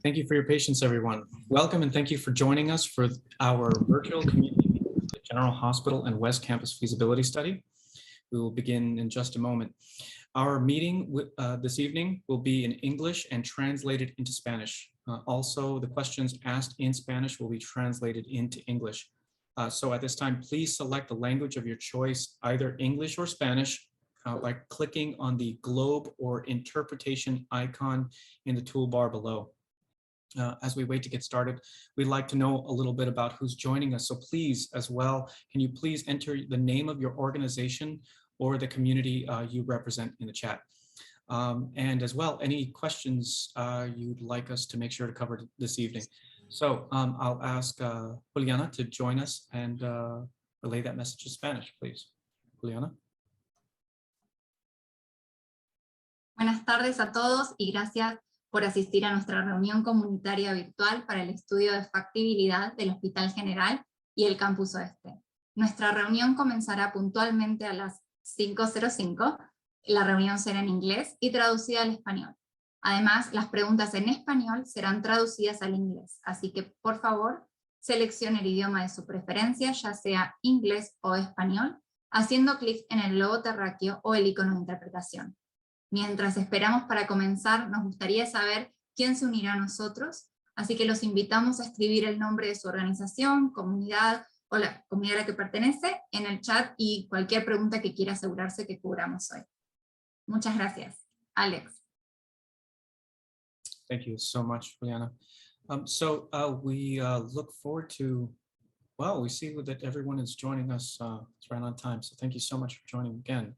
Thank you for your patience, everyone. Welcome and thank you for joining us for our virtual community meeting for the General Hospital and West Campus Feasibility Study. We will begin in just a moment. Our meeting this evening will be in English and translated into Spanish. Also, the questions asked in Spanish will be translated into English. So at this time, please select the language of your choice, either English or Spanish, by clicking on the globe or interpretation icon in the toolbar below. As we wait to get started, we'd like to know a little bit about who's joining us. So please, as well, can you please enter the name of your organization or the community you represent in the chat? And as well, any questions you'd like us to make sure to cover this evening. So I'll ask Juliana to join us and relay that message in Spanish, please. Juliana. Buenas tardes a todos y gracias por asistir a nuestra reunión comunitaria virtual para el estudio de factibilidad del Hospital General y el Campus Oeste. Nuestra reunión comenzará puntualmente a las 5:05. La reunión será en inglés y traducida al español. Además, las preguntas en español serán traducidas al inglés, así que por favor, seleccione el idioma de su preferencia, ya sea inglés o español, haciendo clic en el globo terráqueo o el icono de interpretación. Mientras esperamos para comenzar, nos gustaría saber quién se unirá a nosotros, así que los invitamos a escribir el nombre de su organización, comunidad o la comunidad a la que pertenece en el chat y cualquier pregunta que quiera asegurarse que cubramos hoy. Muchas gracias. Alex. Thank you so much, Juliana. We look forward to, well, we see that everyone is joining us right on time, so thank you so much for joining again.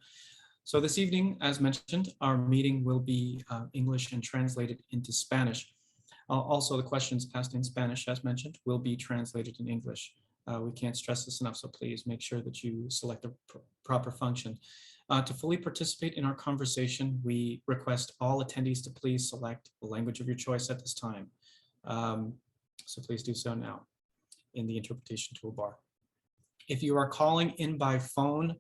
So this evening, as mentioned, our meeting will be English and translated into Spanish. Also, the questions asked in Spanish, as mentioned, will be translated in English. We can't stress this enough, so please make sure that you select the proper function. To fully participate in our conversation, we request all attendees to please select the language of your choice at this time. So please do so now in the interpretation toolbar. If you are calling in by phone,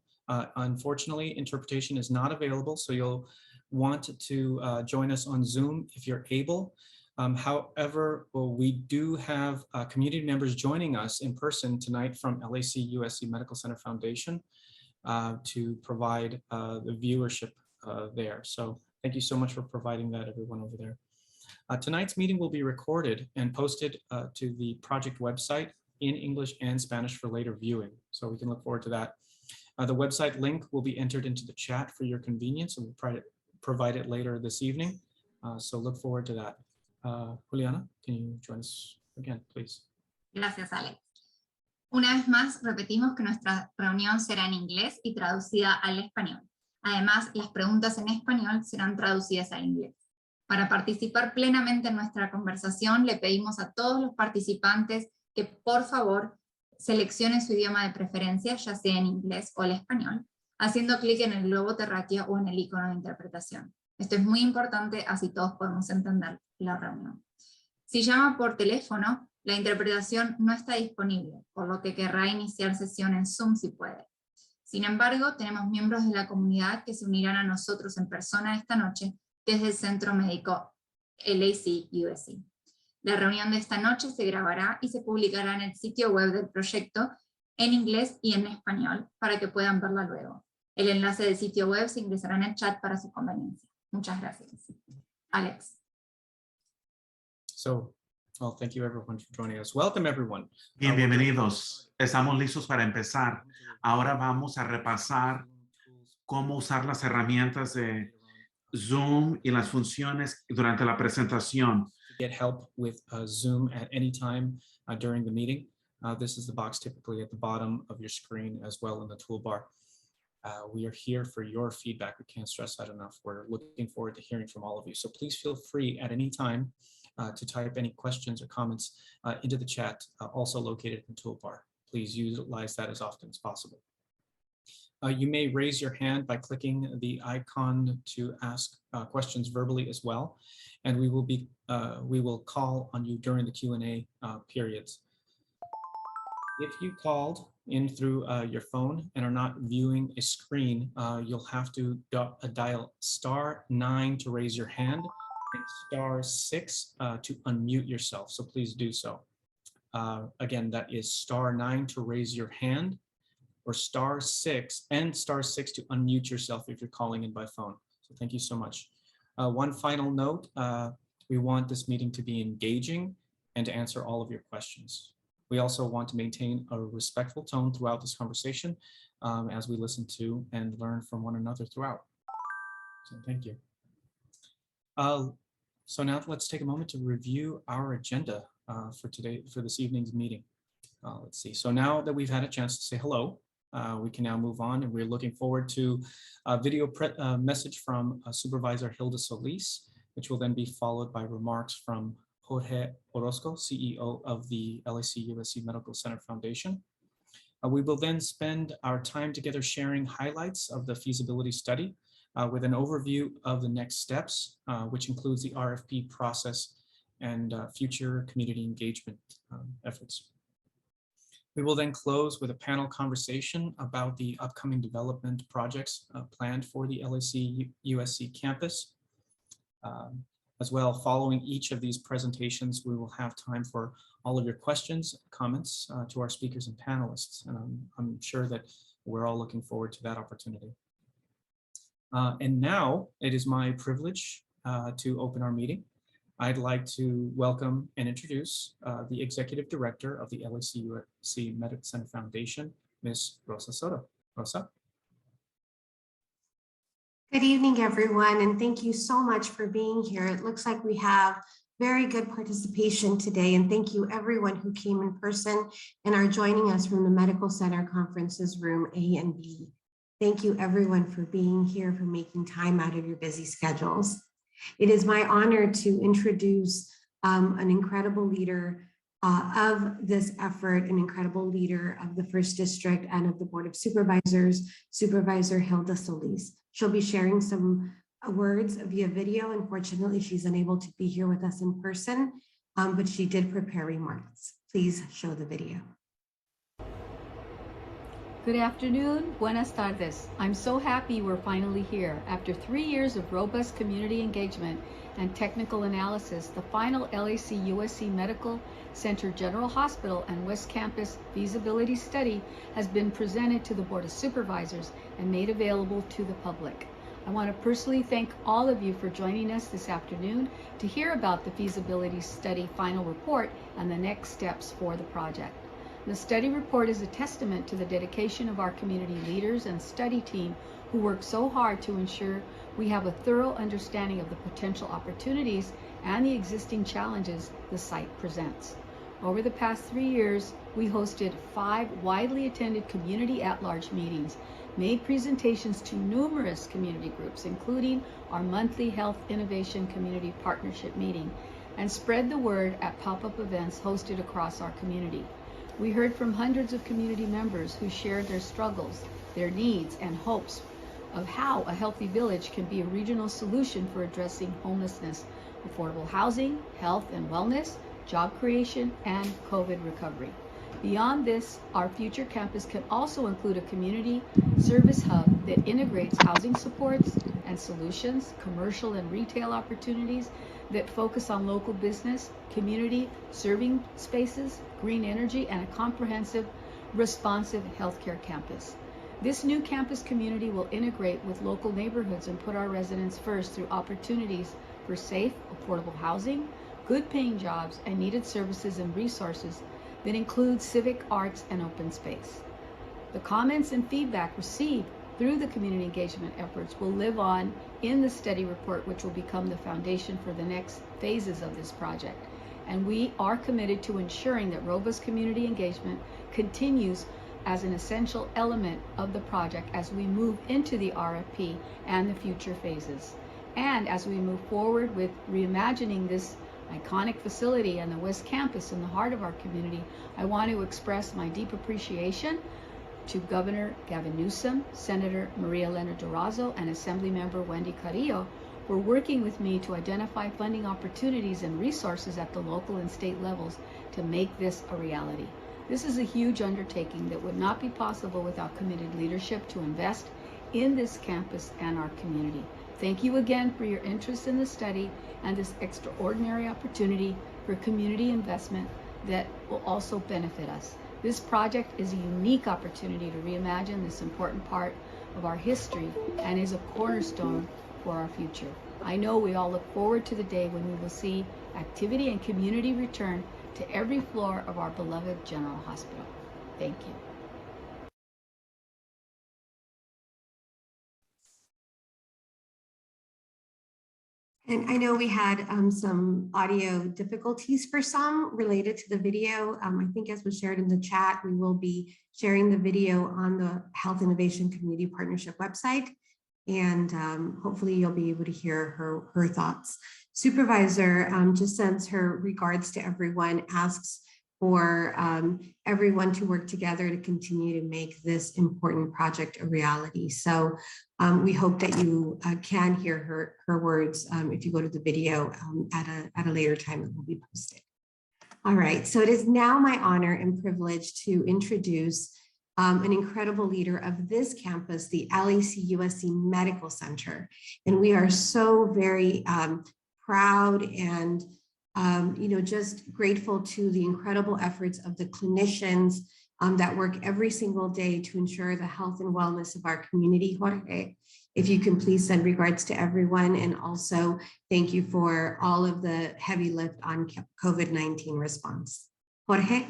unfortunately, interpretation is not available, so you'll want to join us on Zoom if you're able. However, we do have community members joining us in person tonight from LAC USC Medical Center Foundation to provide the viewership there. So thank you so much for providing that, everyone over there. Tonight's meeting will be recorded and posted to the project website in English and Spanish for later viewing, so we can look forward to that. The website link will be entered into the chat for your convenience, and we'll provide it later this evening. So look forward to that. Juliana, can you join us again, please? Gracias, Alex. Una vez más, repetimos que nuestra reunión será en inglés y traducida al español. Además, las preguntas en español serán traducidas al inglés. Para participar plenamente en nuestra conversación, le pedimos a todos los participantes que, por favor, seleccione su idioma de preferencia, ya sea en inglés o el español, haciendo clic en el globo terráqueo o en el icono de interpretación. Esto es muy importante, así todos podemos entender la reunión. Si llama por teléfono, la interpretación no está disponible, por lo que querrá iniciar sesión en Zoom si puede. Sin embargo, tenemos miembros de la comunidad que se unirán a nosotros en persona esta noche desde el Centro Médico LAC USC. La reunión de esta noche se grabará y se publicará en el sitio web del proyecto en inglés y en español para que puedan verla luego. El enlace del sitio web se ingresará en el chat para su conveniencia. Muchas gracias. Alex. So, well, thank you everyone for joining us. Welcome everyone. Bienvenidos. Estamos listos para empezar. Ahora vamos a repasar cómo usar las herramientas de Zoom y las funciones durante la presentación. Get help with Zoom at any time during the meeting. This is the box typically at the bottom of your screen as well in the toolbar. We are here for your feedback. We can't stress that enough. We're looking forward to hearing from all of you. So please feel free at any time to type any questions or comments into the chat, also located in the toolbar. Please utilize that as often as possible. You may raise your hand by clicking the icon to ask questions verbally as well, and we will call on you during the Q&A periods. If you called in through your phone and are not viewing a screen, you'll have to dial *9 to raise your hand and *6 to unmute yourself, so please do so. Again, that is *9 to raise your hand, or *6 and *6 to unmute yourself if you're calling in by phone. So thank you so much. One final note, we want this meeting to be engaging and to answer all of your questions. We also want to maintain a respectful tone throughout this conversation as we listen to and learn from one another throughout. So thank you. So now let's take a moment to review our agenda for this evening's meeting. Let's see. So now that we've had a chance to say hello, we can now move on, and we're looking forward to a video message from Supervisor Hilda Solis, which will then be followed by remarks from Jorge Orozco, CEO of the LAC USC Medical Center Foundation. We will then spend our time together sharing highlights of the feasibility study with an overview of the next steps, which includes the RFP process and future community engagement efforts. We will then close with a panel conversation about the upcoming development projects planned for the LAC USC campus. As well, following each of these presentations, we will have time for all of your questions, comments to our speakers and panelists. And I'm sure that we're all looking forward to that opportunity. And now it is my privilege to open our meeting. I'd like to welcome and introduce the Executive Director of the LAC USC Medical Center Foundation, Ms. Rosa Soto. Rosa. Good evening, everyone, and thank you so much for being here. It looks like we have very good participation today, and thank you everyone who came in person and are joining us from the Medical Center Conferences Room A and B. Thank you everyone for being here, for making time out of your busy schedules. It is my honor to introduce an incredible leader of this effort, an incredible leader of the First District and of the Board of Supervisors, Supervisor Hilda Solis. She'll be sharing some words via video. Unfortunately, she's unable to be here with us in person, but she did prepare remarks. Please show the video. Good afternoon, buenas tardes. I'm so happy we're finally here. After 3 years of robust community engagement and technical analysis, the final LAC USC Medical Center General Hospital and West Campus feasibility study has been presented to the Board of Supervisors and made available to the public. I want to personally thank all of you for joining us this afternoon to hear about the feasibility study final report and the next steps for the project. The study report is a testament to the dedication of our community leaders and study team who work so hard to ensure we have a thorough understanding of the potential opportunities and the existing challenges the site presents. Over the past 3 years, we hosted 5 widely attended community at-large meetings, made presentations to numerous community groups, including our monthly Health Innovation Community Partnership meeting, and spread the word at pop-up events hosted across our community. We heard from hundreds of community members who shared their struggles, their needs, and hopes of how a healthy village can be a regional solution for addressing homelessness, affordable housing, health and wellness, job creation, and COVID recovery. Beyond this, our future campus can also include a community service hub that integrates housing supports and solutions, commercial and retail opportunities that focus on local business, community serving spaces, green energy, and a comprehensive, responsive healthcare campus. This new campus community will integrate with local neighborhoods and put our residents first through opportunities for safe, affordable housing, good paying jobs, and needed services and resources that include civic arts and open space. The comments and feedback received through the community engagement efforts will live on in the study report, which will become the foundation for the next phases of this project. And we are committed to ensuring that robust community engagement continues as an essential element of the project as we move into the RFP and the future phases. And as we move forward with reimagining this iconic facility and the West Campus in the heart of our community, I want to express my deep appreciation to Governor Gavin Newsom, Senator Maria Elena Durazo, and Assemblymember Wendy Carrillo for working with me to identify funding opportunities and resources at the local and state levels to make this a reality. This is a huge undertaking that would not be possible without committed leadership to invest in this campus and our community. Thank you again for your interest in the study and this extraordinary opportunity for community investment that will also benefit us. This project is a unique opportunity to reimagine this important part of our history and is a cornerstone for our future. I know we all look forward to the day when we will see activity and community return to every floor of our beloved General Hospital. Thank you. And I know we had some audio difficulties for some related to the video. I think as was shared in the chat, we will be sharing the video on the Health Innovation Community Partnership website. And hopefully you'll be able to hear her thoughts. Supervisor just sends her regards to everyone, asks for everyone to work together to continue to make this important project a reality. So we hope that you can hear her words if you go to the video at a later time that will be posted. All right, so it is now my honor and privilege to introduce an incredible leader of this campus, the LAC USC Medical Center. And we are so very proud and just grateful to the incredible efforts of the clinicians that work every single day to ensure the health and wellness of our community. Jorge, if you can please send regards to everyone, and also thank you for all of the heavy lift on COVID-19 response. Jorge?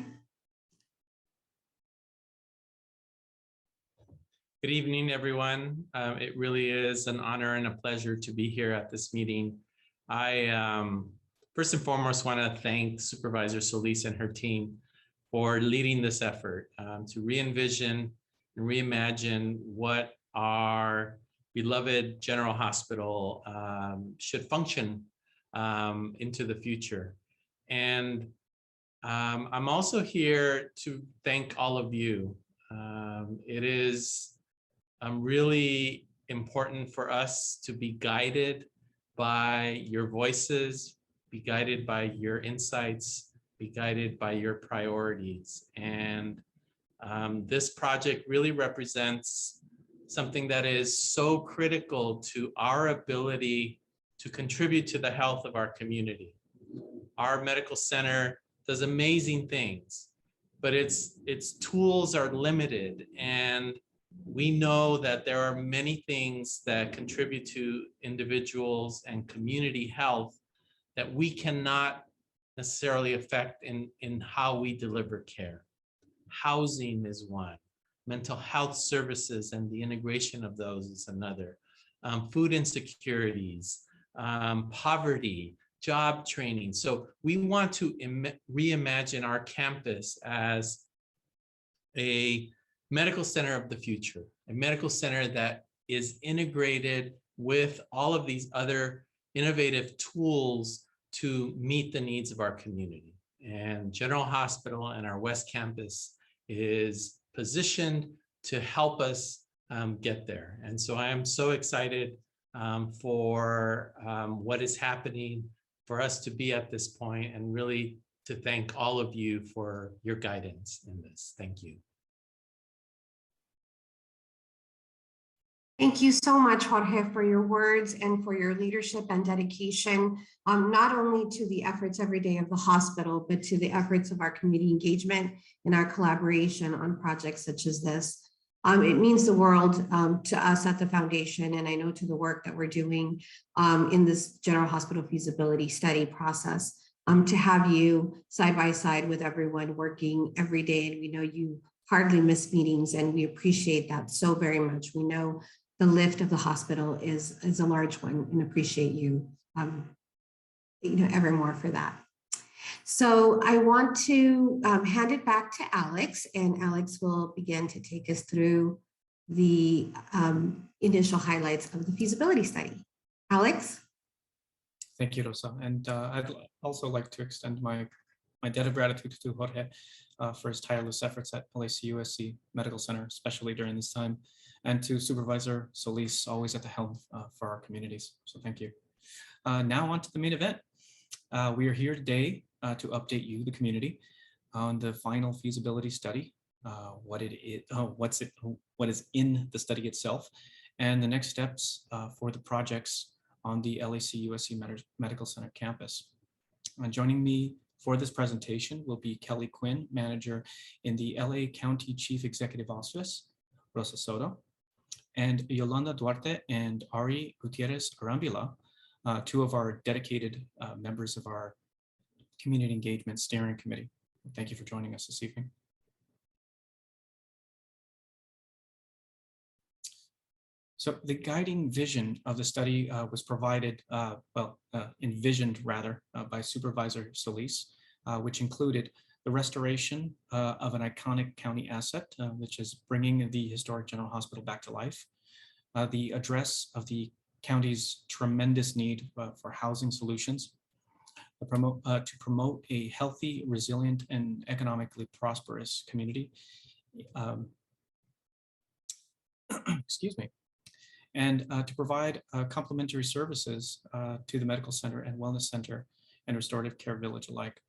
Good evening, everyone. It really is an honor and a pleasure to be here at this meeting. I first and foremost want to thank Supervisor Solis and her team for leading this effort to re-envision and reimagine what our beloved General Hospital should function into the future. And I'm also here to thank all of you. It is really important for us to be guided by your voices, be guided by your insights, be guided by your priorities. And this project really represents something that is so critical to our ability to contribute to the health of our community. Our medical center does amazing things, but its tools are limited, and we know that there are many things that contribute to individuals and community health that we cannot necessarily affect in how we deliver care. Housing is one. Mental health services and the integration of those is another. Food insecurities, poverty, job training. So we want to reimagine our campus as a medical center of the future, a medical center that is integrated with all of these other innovative tools to meet the needs of our community. And General Hospital and our West Campus is positioned to help us get there. And so I am so excited for what is happening, for us to be at this point, and really to thank all of you for your guidance in this. Thank you. Thank you so much, Jorge, for your words and for your leadership and dedication, not only to the efforts every day of the hospital, but to the efforts of our community engagement and our collaboration on projects such as this. It means the world to us at the foundation, and I know to the work that we're doing in this General Hospital feasibility study process, to have you side by side with everyone working every day. And we know you hardly miss meetings, and we appreciate that so very much. We know the lift of the hospital is a large one, and appreciate you, evermore for that. So I want to hand it back to Alex, and Alex will begin to take us through the initial highlights of the feasibility study. Alex? Thank you, Rosa. And I'd also like to extend my debt of gratitude to Jorge for his tireless efforts at LAC USC Medical Center, especially during this time, and to Supervisor Solis, always at the helm for our communities. So thank you. Now on to the main event. We are here today to update you, the community, on the final feasibility study, what is in the study itself, and the next steps for the projects on the LAC USC Medical Center campus. Joining me for this presentation will be Kelly Quinn, manager in the LA County Chief Executive Office, Rosa Soto, and Yolanda Duarte and Ari Gutierrez Arambila, two of our dedicated members of our Community Engagement Steering Committee. Thank you for joining us this evening. So the guiding vision of the study was provided, envisioned rather, by Supervisor Solis, which included the restoration of an iconic county asset, which is bringing the historic General Hospital back to life, the address of the county's tremendous need for housing solutions, to promote a healthy, resilient, and economically prosperous community. Excuse me. And to provide complementary services to the medical center and wellness center and restorative care village alike.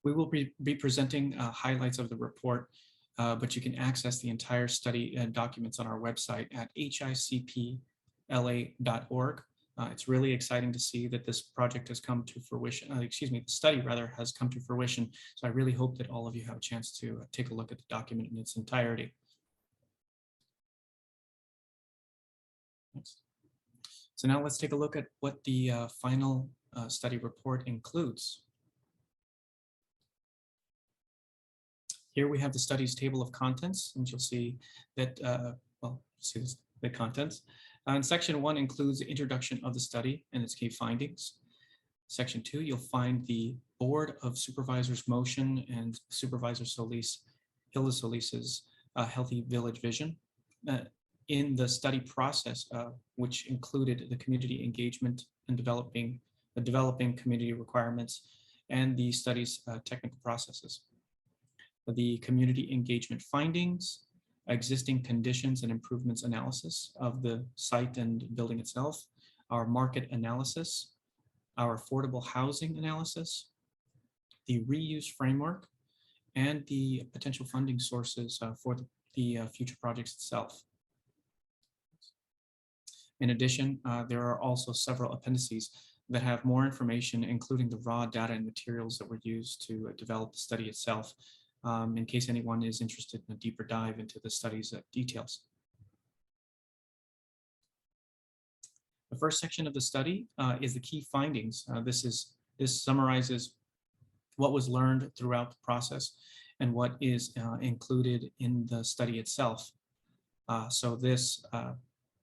We will be presenting highlights of the report, but you can access the entire study documents on our website at hicpla.org. It's really exciting to see that this project has come to fruition, the study rather has come to fruition. So I really hope that all of you have a chance to take a look at the document in its entirety. Next. So now let's take a look at what the final study report includes. Here we have the study's table of contents, and you'll see that, the contents. And section 1 includes the introduction of the study and its key findings. Section 2, you'll find the Board of Supervisors motion and Supervisor Hilda Solis's Healthy Village Vision. In the study process, which included the community engagement and developing community requirements and the study's technical processes. The community engagement findings, existing conditions and improvements analysis of the site and building itself, our market analysis, our affordable housing analysis, the reuse framework, and the potential funding sources for the future projects itself. In addition, there are also several appendices that have more information, including the raw data and materials that were used to develop the study itself, in case anyone is interested in a deeper dive into the study's details. The first section of the study is the key findings. This summarizes what was learned throughout the process and what is included in the study itself.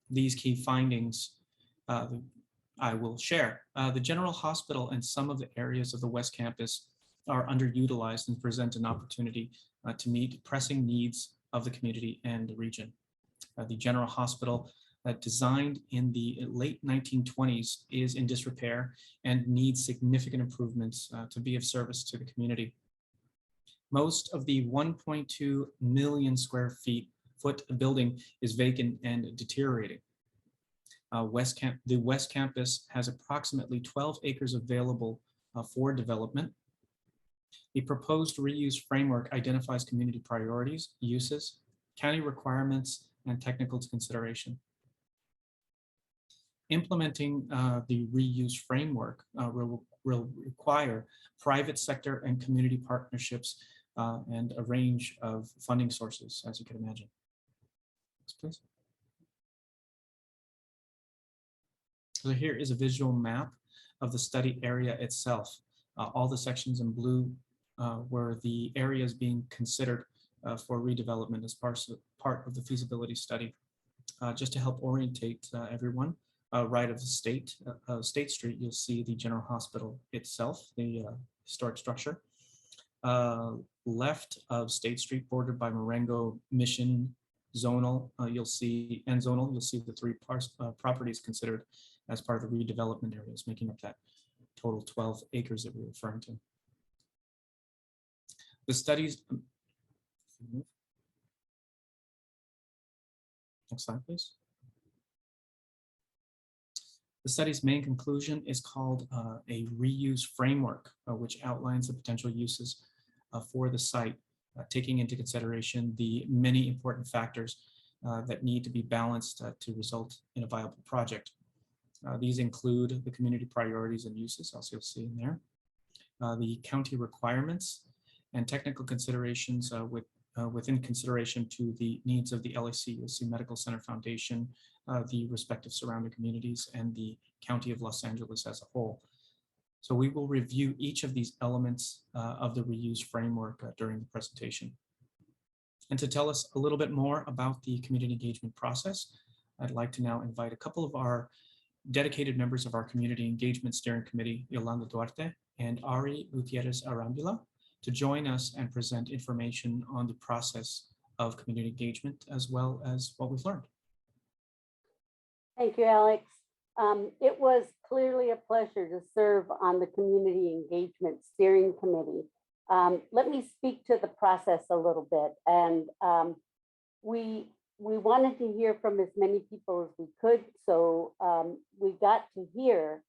These key findings I will share. The General Hospital and some of the areas of the West Campus are underutilized and present an opportunity to meet pressing needs of the community and the region. The General Hospital, designed in the late 1920s, is in disrepair and needs significant improvements to be of service to the community. Most of the 1.2 million square foot building is vacant and deteriorating. The West Campus has approximately 12 acres available for development. The proposed reuse framework identifies community priorities, uses, county requirements, and technical consideration. Implementing the reuse framework will require private sector and community partnerships and a range of funding sources, as you can imagine. Next, please. So here is a visual map of the study area itself. All the sections in blue were the areas being considered for redevelopment as part of the feasibility study. Just to help orientate everyone, right of the State Street, you'll see the General Hospital itself, the historic structure. Left of State Street, bordered by Marengo, Mission, Zonal, you'll see the three properties considered as part of the redevelopment areas, making up that total 12 acres that we're referring to. The studies, next slide, please. The study's main conclusion is called a reuse framework, which outlines the potential uses for the site. taking into consideration the many important factors that need to be balanced to result in a viable project. These include the community priorities and uses, as you'll see in there, the county requirements and technical considerations within consideration to the needs of the LAC Medical Center Foundation, the respective surrounding communities, and the County of Los Angeles as a whole. So we will review each of these elements of the reuse framework during the presentation. And to tell us a little bit more about the community engagement process, I'd like to now invite a couple of our dedicated members of our Community Engagement Steering Committee, Yolanda Duarte and Ari Gutierrez Arambula, to join us and present information on the process of community engagement, as well as what we've learned. Thank you, Alex. It was clearly a pleasure to serve on the Community Engagement Steering Committee. Let me speak to the process a little bit. And we wanted to hear from as many people as we could. So we got to hear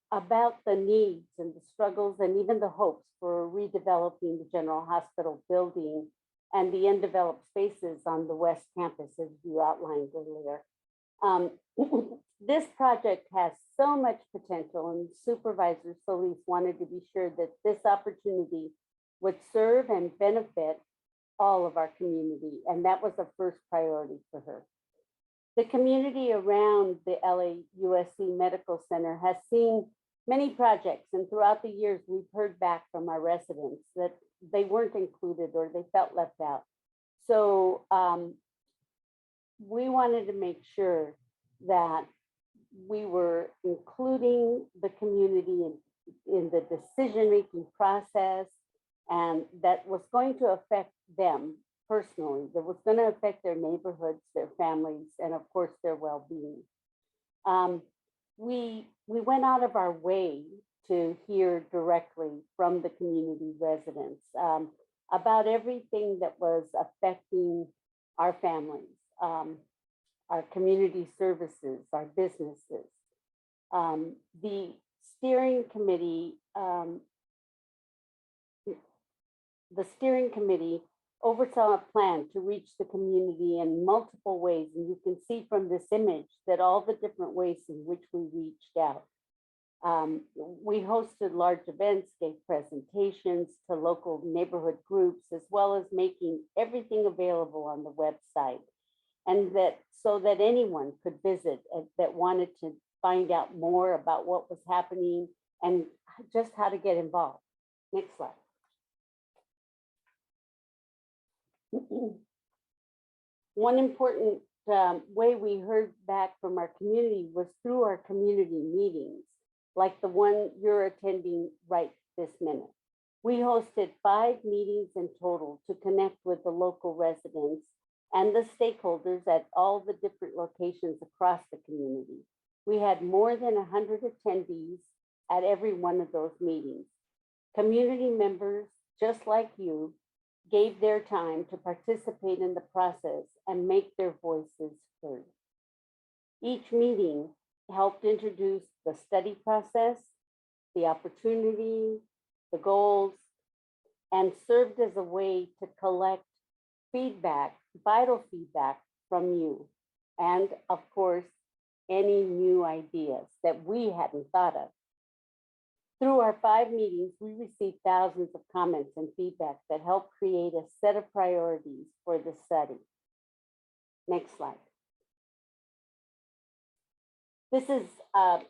about the needs and the struggles and even the hopes for redeveloping the General Hospital building and the undeveloped spaces on the West Campus, as you outlined earlier. This project has so much potential, and Supervisor Solis wanted to be sure that this opportunity would serve and benefit all of our community, and that was a first priority for her. The community around the LAUSC Medical Center has seen many projects, and throughout the years, we've heard back from our residents that they weren't included or they felt left out. So we wanted to make sure that we were including the community in the decision-making process, and that was going to affect them personally, that was going to affect their neighborhoods, their families, and of course, their well-being. We went out of our way to hear directly from the community residents about everything that was affecting our families, our community services, our businesses. The steering committee oversaw a plan to reach the community in multiple ways. And you can see from this image that all the different ways in which we reached out. We hosted large events, gave presentations to local neighborhood groups, as well as making everything available on the website. And that so that anyone could visit that wanted to find out more about what was happening and just how to get involved. Next slide. One important way we heard back from our community was through our community meetings, like the one you're attending right this minute. We hosted 5 meetings in total to connect with the local residents and the stakeholders at all the different locations across the community. We had more than 100 attendees at every one of those meetings. Community members, just like you, gave their time to participate in the process and make their voices heard. Each meeting helped introduce the study process, the opportunity, the goals, and served as a way to collect feedback, vital feedback from you, and of course, any new ideas that we hadn't thought of. Through our 5 meetings, we received thousands of comments and feedback that helped create a set of priorities for the study. Next slide. This is a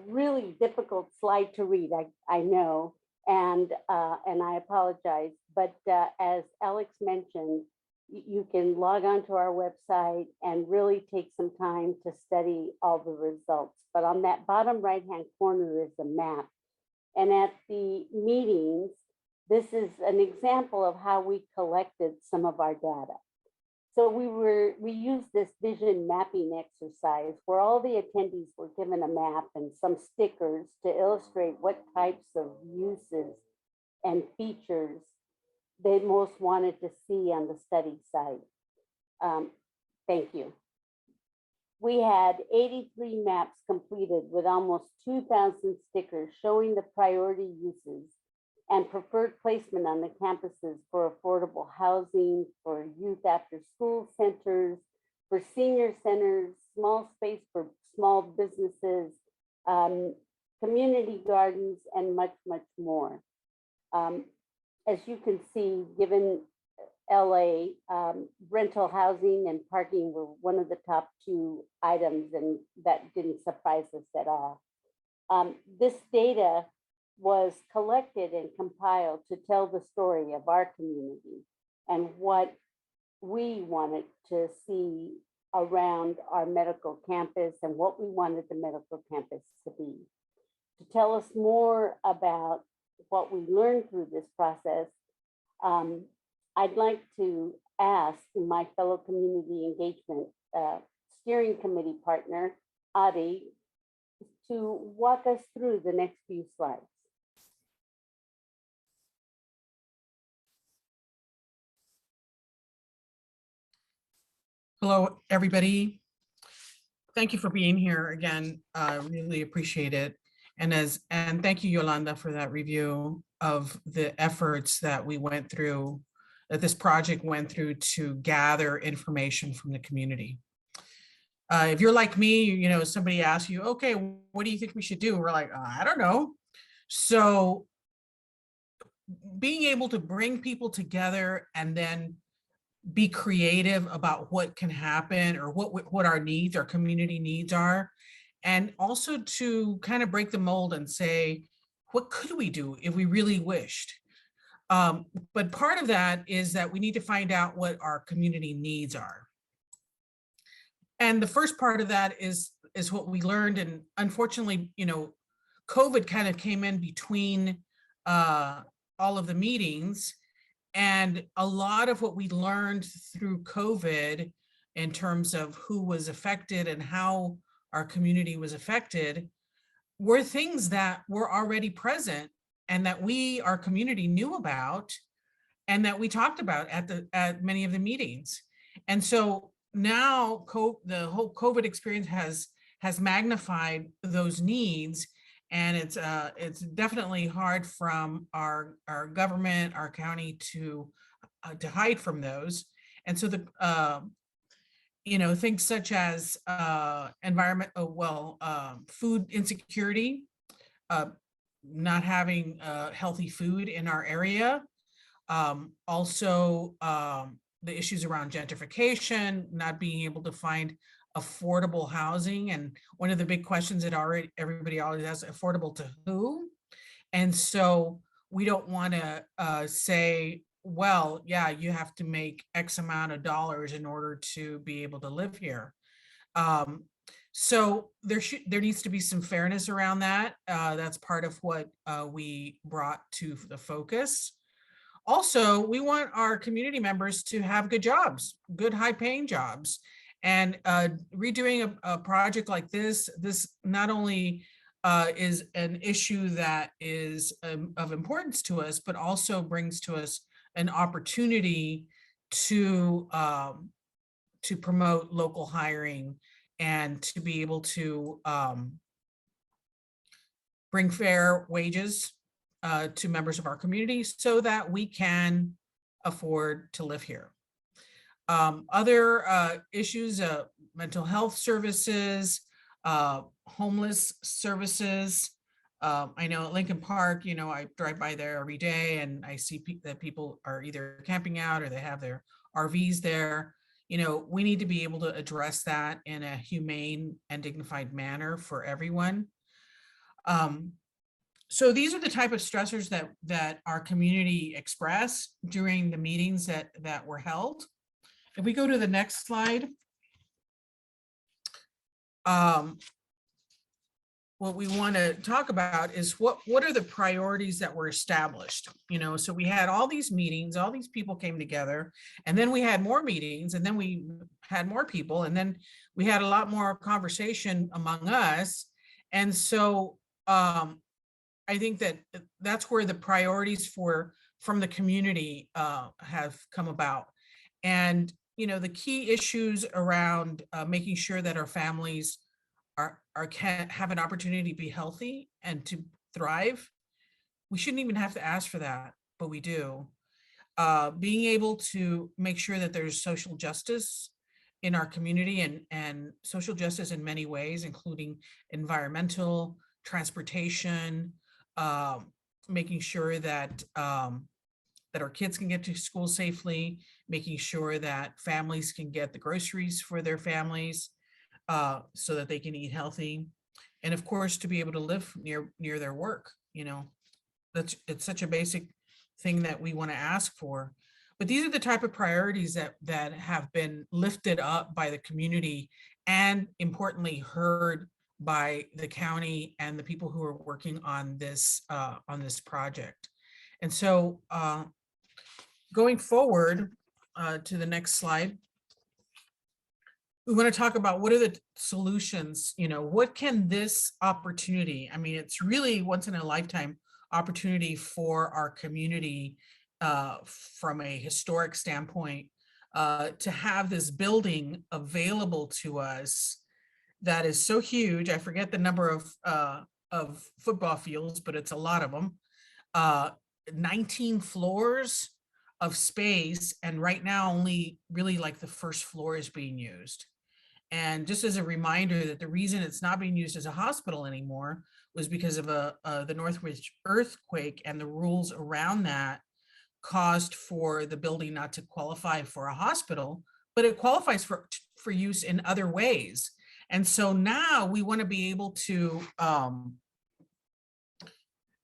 really difficult slide to read, I know, and I apologize, but as Alex mentioned, you can log on to our website and really take some time to study all the results. But on that bottom right-hand corner is a map. And at the meetings, this is an example of how we collected some of our data. So we used this vision mapping exercise where all the attendees were given a map and some stickers to illustrate what types of uses and features they most wanted to see on the study site. Thank you. We had 83 maps completed with almost 2,000 stickers showing the priority uses and preferred placement on the campuses for affordable housing, for youth after school centers, for senior centers, small space for small businesses, community gardens, and much, much more. As you can see, given LA, rental housing and parking were one of the top 2 items, and that didn't surprise us at all. This data was collected and compiled to tell the story of our community and what we wanted to see around our medical campus and what we wanted the medical campus to be. To tell us more about what we learned through this process, I'd like to ask my fellow community engagement steering committee partner, Adi, to walk us through the next few slides. Hello, everybody. Thank you for being here again. Really appreciate it. And thank you, Yolanda, for that review of the efforts that we went through, that this project went through to gather information from the community. If you're like me, somebody asks you, okay, what do you think we should do? We're like, I don't know. So being able to bring people together and then be creative about what can happen or what our needs, our community needs are, and also to kind of break the mold and say, what could we do if we really wished? But part of that is that we need to find out what our community needs are. And the first part of that is what we learned. And unfortunately, COVID kind of came in between all of the meetings. And a lot of what we learned through COVID in terms of who was affected and how our community was affected were things that were already present and that our community knew about and that we talked about at many of the meetings. And so now the whole COVID experience has magnified those needs. And it's definitely hard from our government, our county to hide from those. And so things such as food insecurity, not having healthy food in our area, also the issues around gentrification, not being able to find affordable housing. And one of the big questions that everybody always asks, affordable to who? And so we don't want to say, well, yeah, you have to make X amount of dollars in order to be able to live here. So there needs to be some fairness around that. That's part of what we brought to the focus. Also, we want our community members to have good jobs, good high-paying jobs. And redoing a project like this not only is an issue that is of importance to us, but also brings to us an opportunity to promote local hiring and to be able to bring fair wages to members of our community so that we can afford to live here. Other issues, mental health services, homeless services. I know at Lincoln Park, I drive by there every day and I see that people are either camping out or they have their RVs there. We need to be able to address that in a humane and dignified manner for everyone. So these are the type of stressors that our community expressed during the meetings that were held. If we go to the next slide, what we want to talk about is what are the priorities that were established. So we had all these meetings, all these people came together, and then we had more meetings, and then we had more people, and then we had a lot more conversation among us. And so I think that's where the priorities from the community have come about. And the key issues around making sure that our families can have an opportunity to be healthy and to thrive, we shouldn't even have to ask for that, but we do. Being able to make sure that there's social justice in our community, and social justice in many ways, including environmental, transportation, making sure that that our kids can get to school safely, making sure that families can get the groceries for their families so that they can eat healthy. And of course, to be able to live near their work, it's such a basic thing that we want to ask for. But these are the type of priorities that have been lifted up by the community, and importantly heard by the county and the people who are working on this project. And so going forward to the next slide, we want to talk about what are the solutions, what can this opportunity, I mean, it's really once in a lifetime opportunity for our community from a historic standpoint to have this building available to us that is so huge. I forget the number of football fields, but it's a lot of them. 19 floors of space, and right now only really like the first floor is being used. And just as a reminder that the reason it's not being used as a hospital anymore was because of the Northridge earthquake, and the rules around that caused for the building not to qualify for a hospital, but it qualifies for use in other ways. And so now we want to be able to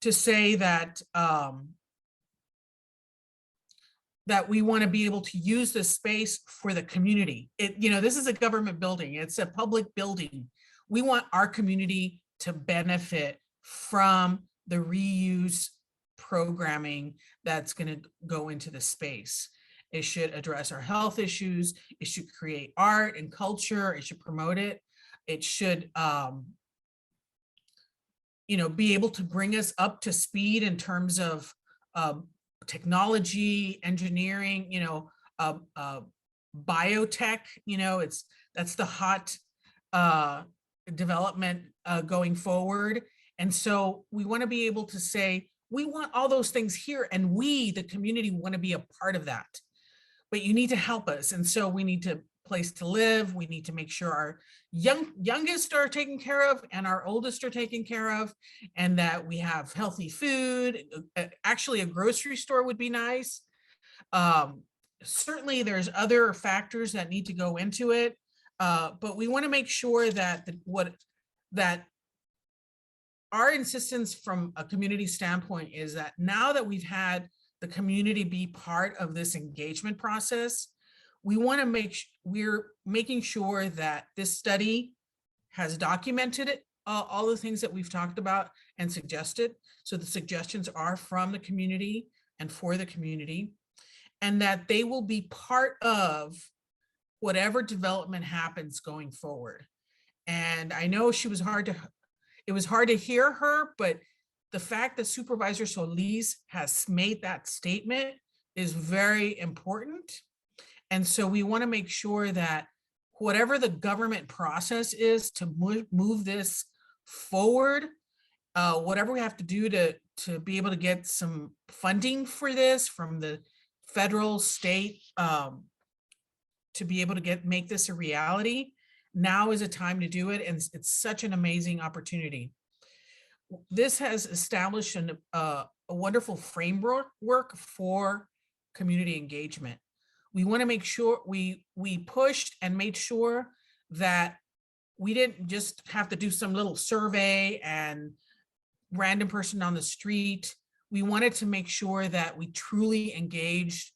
say that that we want to be able to use this space for the community. This is a government building. It's a public building. We want our community to benefit from the reuse programming that's going to go into the space. It should address our health issues. It should create art and culture. It should promote it. It should, be able to bring us up to speed in terms of technology, engineering, biotech, that's the hot development going forward. And so we want to be able to say, we want all those things here, and we, the community, want to be a part of that. But you need to help us. And so we need a place to live. We need to make sure our youngest are taken care of and our oldest are taken care of, and that we have healthy food. Actually, a grocery store would be nice. Certainly, there's other factors that need to go into it, but we want to make sure that that our insistence from a community standpoint is that now that we've had the community be part of this engagement process, we want to we're making sure that this study has documented it, all the things that we've talked about and suggested. So the suggestions are from the community and for the community, and that they will be part of whatever development happens going forward. And I know it was hard to hear her, but the fact that Supervisor Solis has made that statement is very important. And so we want to make sure that whatever the government process is to move this forward, whatever we have to do to be able to get some funding for this from the federal, state, to be able to make this a reality, now is a time to do it. And it's such an amazing opportunity. This has established a wonderful framework for community engagement. We want to make sure we pushed and made sure that we didn't just have to do some little survey and random person on the street. We wanted to make sure that we truly engaged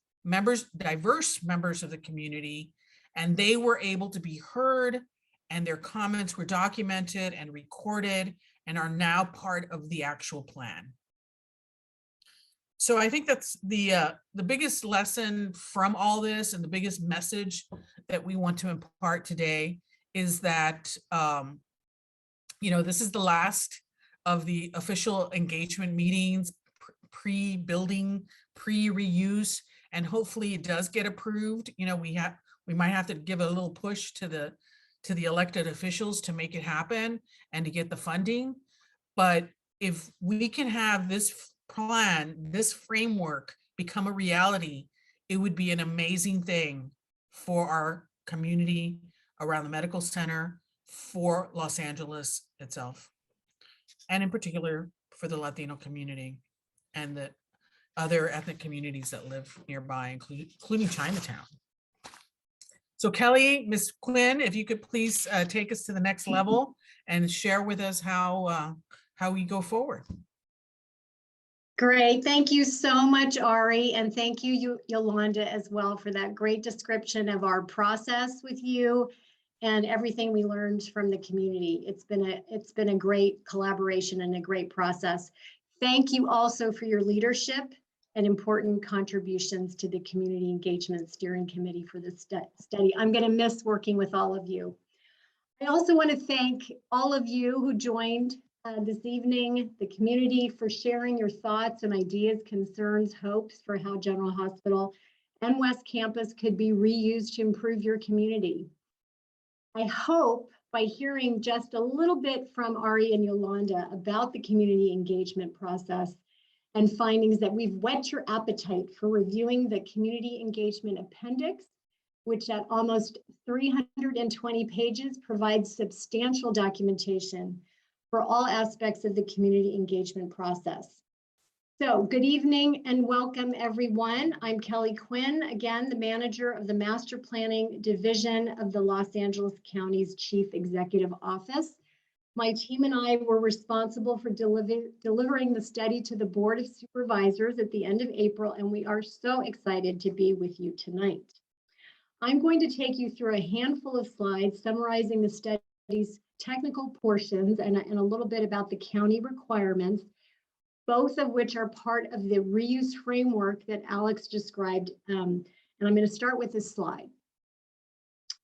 diverse members of the community, and they were able to be heard, and their comments were documented and recorded and are now part of the actual plan. So I think that's the biggest lesson from all this, and the biggest message that we want to impart today is that, this is the last of the official engagement meetings, pre-building, pre-reuse, and hopefully it does get approved. We might have to give a little push to the elected officials to make it happen and to get the funding. But if we can have this plan, this framework become a reality, it would be an amazing thing for our community around the medical center, for Los Angeles itself, and in particular for the Latino community and the other ethnic communities that live nearby, including Chinatown. So Kelly, Ms. Quinn, if you could please take us to the next level and share with us how we go forward. Great. Thank you so much, Ari. And thank you, Yolanda, as well, for that great description of our process with you and everything we learned from the community. It's been a great collaboration and a great process. Thank you also for your leadership and important contributions to the Community Engagement Steering Committee for this study. I'm going to miss working with all of you. I also want to thank all of you who joined this evening, the community, for sharing your thoughts and ideas, concerns, hopes for how General Hospital and West Campus could be reused to improve your community. I hope by hearing just a little bit from Ari and Yolanda about the community engagement process and findings that we've whet your appetite for reviewing the community engagement appendix, which at almost 320 pages provides substantial documentation for all aspects of the community engagement process. So good evening and welcome everyone. I'm Kelly Quinn, again, the manager of the Master Planning Division of the Los Angeles County's Chief Executive Office. My team and I were responsible for delivering the study to the Board of Supervisors at the end of April, and we are so excited to be with you tonight. I'm going to take you through a handful of slides summarizing the study's technical portions and a little bit about the county requirements, both of which are part of the reuse framework that Alex described. And I'm going to start with this slide.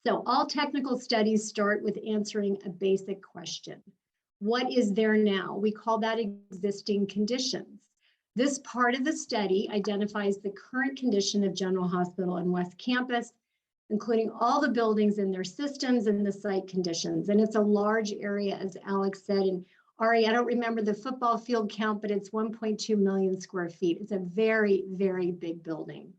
So all technical studies start with answering a basic question. What is there now? We call that existing conditions. This part of the study identifies the current condition of General Hospital and West Campus, including all the buildings and their systems and the site conditions. And it's a large area, as Alex said. And Ari, I don't remember the football field count, but it's 1.2 million square feet. It's a very, very big building.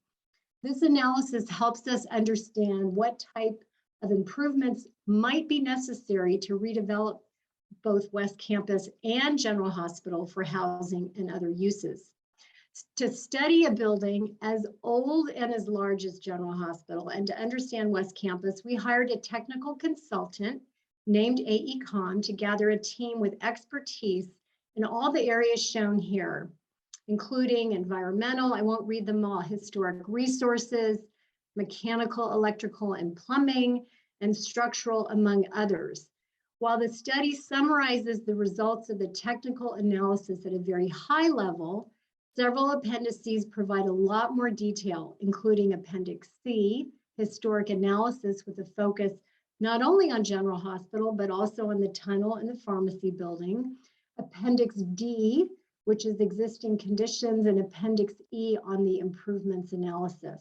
This analysis helps us understand what type of improvements might be necessary to redevelop both West Campus and General Hospital for housing and other uses. To study a building as old and as large as General Hospital and to understand West Campus, we hired a technical consultant named AECOM to gather a team with expertise in all the areas shown here, including environmental, I won't read them all, historic resources, mechanical, electrical, and plumbing, and structural, among others. While the study summarizes the results of the technical analysis at a very high level, several appendices provide a lot more detail, including Appendix C, historic analysis with a focus not only on General Hospital, but also on the tunnel and the pharmacy building. Appendix D, which is existing conditions, and Appendix E on the improvements analysis.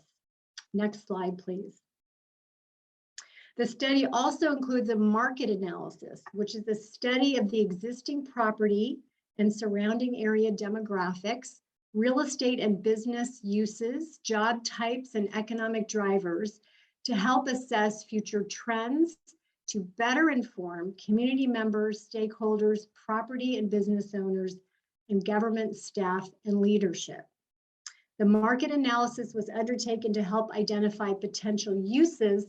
Next slide, please. The study also includes a market analysis, which is a study of the existing property and surrounding area demographics, real estate and business uses, job types, and economic drivers to help assess future trends, to better inform community members, stakeholders, property and business owners, and government staff and leadership. The market analysis was undertaken to help identify potential uses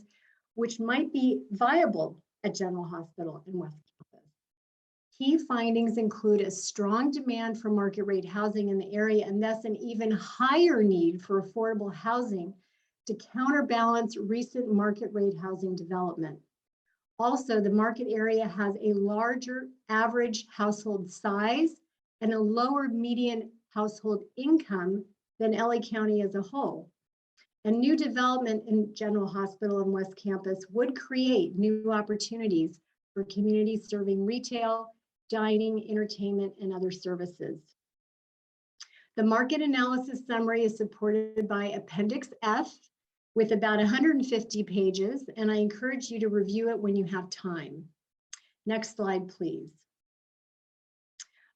which might be viable at General Hospital and West Campus. Key findings include a strong demand for market rate housing in the area and thus an even higher need for affordable housing to counterbalance recent market rate housing development. Also, the market area has a larger average household size and a lower median household income than LA County as a whole. And new development in General Hospital and West Campus would create new opportunities for communities serving retail, dining, entertainment, and other services. The market analysis summary is supported by Appendix F with about 150 pages, and I encourage you to review it when you have time. Next slide, please.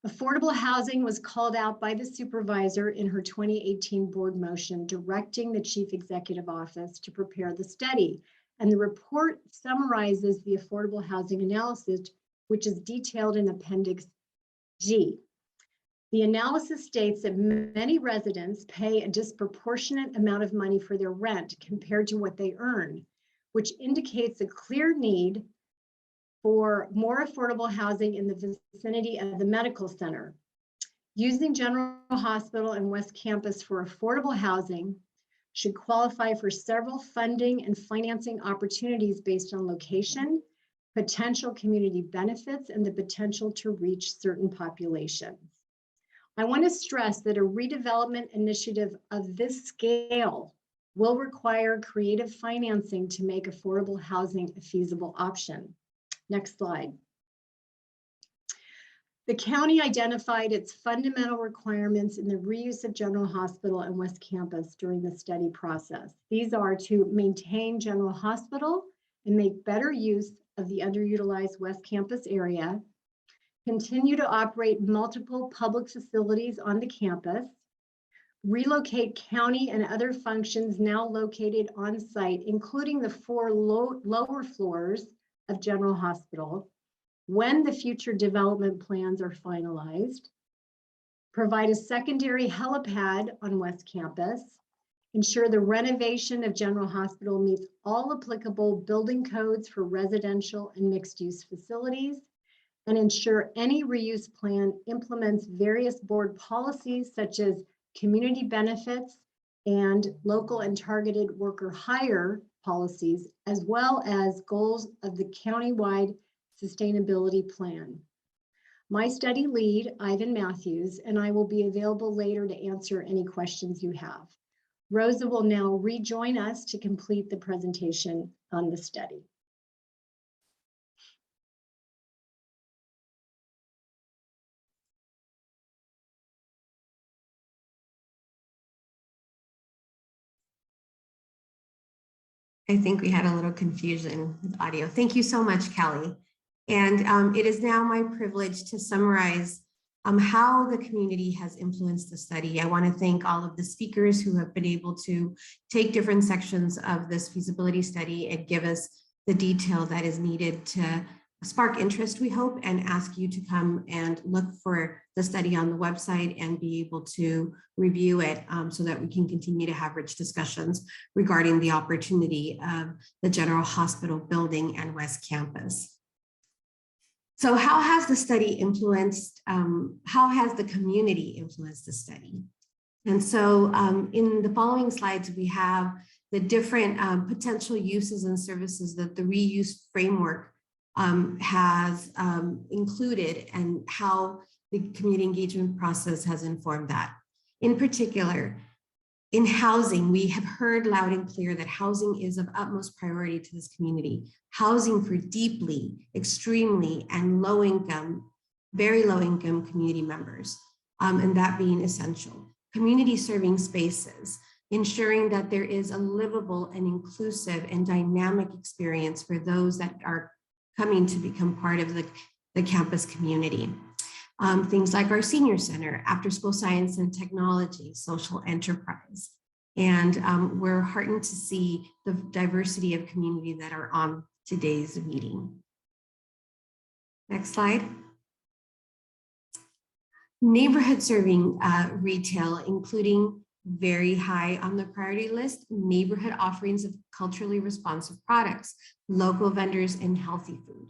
Affordable housing was called out by the supervisor in her 2018 board motion directing the chief executive office to prepare the study. And the report summarizes the affordable housing analysis, which is detailed in Appendix G. The analysis states that many residents pay a disproportionate amount of money for their rent compared to what they earn, which indicates a clear need for more affordable housing in the vicinity of the medical center. Using General Hospital and West Campus for affordable housing should qualify for several funding and financing opportunities based on location, potential community benefits, and the potential to reach certain populations. I want to stress that a redevelopment initiative of this scale will require creative financing to make affordable housing a feasible option. Next slide. The county identified its fundamental requirements in the reuse of General Hospital and West Campus during the study process. These are to maintain General Hospital and make better use of the underutilized West Campus area, continue to operate multiple public facilities on the campus, relocate county and other functions now located on site, including the 4 lower floors of General Hospital, when the future development plans are finalized, provide a secondary helipad on West Campus, ensure the renovation of General Hospital meets all applicable building codes for residential and mixed-use facilities, and ensure any reuse plan implements various board policies such as community benefits and local and targeted worker hire policies, as well as goals of the countywide sustainability plan. My study lead, Ivan Matthews, and I will be available later to answer any questions you have. Rosa will now rejoin us to complete the presentation on the study. I think we had a little confusion with audio. Thank you so much, Kelly. And it is now my privilege to summarize how the community has influenced the study. I want to thank all of the speakers who have been able to take different sections of this feasibility study and give us the detail that is needed to spark interest, we hope, and ask you to come and look for the study on the website and be able to review it so that we can continue to have rich discussions regarding the opportunity of the General Hospital building and West Campus. So how has the study influenced, how has the community influenced the study? And so in the following slides, we have the different potential uses and services that the reuse framework has included and how the community engagement process has informed that. In particular, in housing, we have heard loud and clear that housing is of utmost priority to this community. Housing for deeply, extremely, and low income, very low income community members, and that being essential. Community serving spaces, ensuring that there is a livable and inclusive and dynamic experience for those that are coming to become part of the campus community. Things like our senior center, after school science and technology, social enterprise. And we're heartened to see the diversity of community that are on today's meeting. Next slide. Neighborhood serving retail, including very high on the priority list, neighborhood offerings of culturally responsive products, local vendors, and healthy food.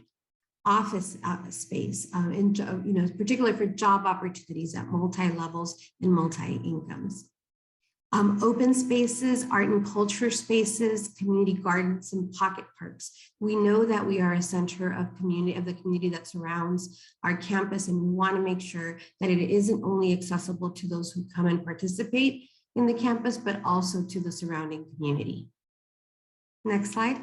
Office space, particularly for job opportunities at multi-levels and multi-incomes. Open spaces, art and culture spaces, community gardens, and pocket parks. We know that we are a center of the community that surrounds our campus, and we want to make sure that it isn't only accessible to those who come and participate in the campus, but also to the surrounding community. Next slide.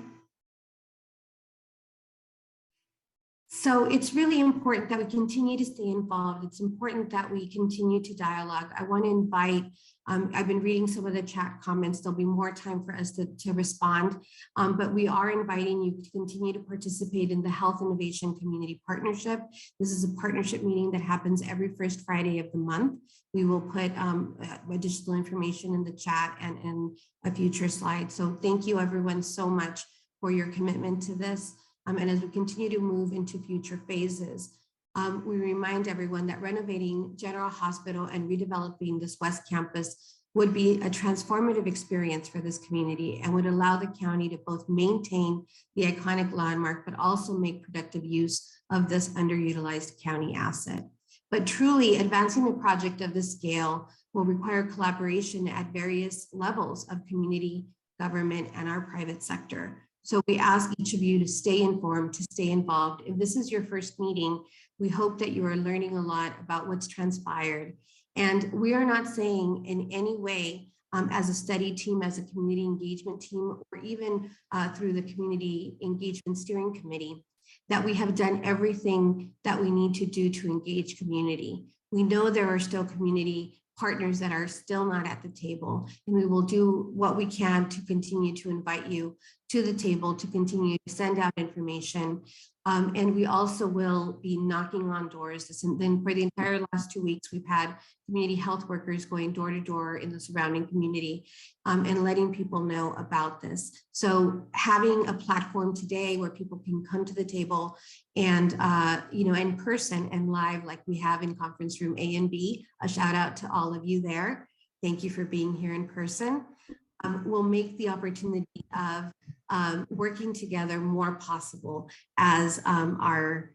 So it's really important that we continue to stay involved. It's important that we continue to dialogue. I want to invite, I've been reading some of the chat comments. There'll be more time for us to respond, but we are inviting you to continue to participate in the Health Innovation Community Partnership. This is a partnership meeting that happens every first Friday of the month. We will put additional information in the chat and in a future slide. So thank you everyone so much for your commitment to this. And as we continue to move into future phases, we remind everyone that renovating General Hospital and redeveloping this West Campus would be a transformative experience for this community and would allow the county to both maintain the iconic landmark, but also make productive use of this underutilized county asset. But truly advancing a project of this scale will require collaboration at various levels of community, government, and our private sector. So we ask each of you to stay informed, to stay involved. If this is your first meeting, we hope that you are learning a lot about what's transpired. And we are not saying in any way, as a study team, as a community engagement team, or even through the Community Engagement Steering Committee, that we have done everything that we need to do to engage community. We know there are still community partners that are still not at the table, and we will do what we can to continue to invite you to the table, to continue to send out information. And we also will be knocking on doors. And then for the entire last 2 weeks, we've had community health workers going door to door in the surrounding community and letting people know about this. So having a platform today where people can come to the table and, in person and live like we have in conference room A and B, a shout out to all of you there. Thank you for being here in person. Will make the opportunity of working together more possible as our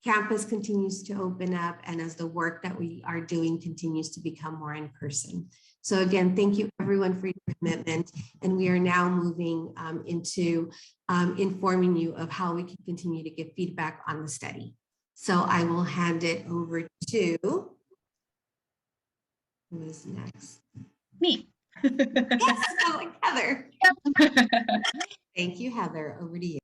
campus continues to open up and as the work that we are doing continues to become more in person. So again, thank you everyone for your commitment. And we are now moving into informing you of how we can continue to give feedback on the study. So I will hand it over to, who is next? Me. Yes, I like Heather. Thank you, Heather. Over to you.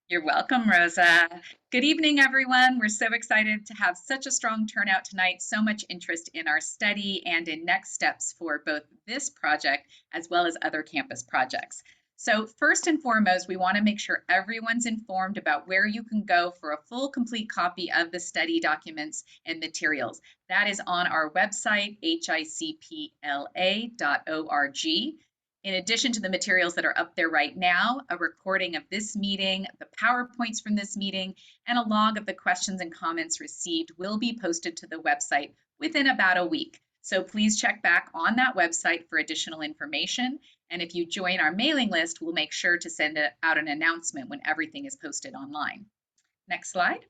You're welcome, Rosa. Good evening, everyone. We're so excited to have such a strong turnout tonight, so much interest in our study and in next steps for both this project as well as other campus projects. So first and foremost, we want to make sure everyone's informed about where you can go for a full, complete copy of the study documents and materials. That is on our website, hicpla.org. In addition to the materials that are up there right now, a recording of this meeting, the PowerPoints from this meeting, and a log of the questions and comments received will be posted to the website within about a week. So please check back on that website for additional information. And if you join our mailing list, we'll make sure to send out an announcement when everything is posted online. Next slide.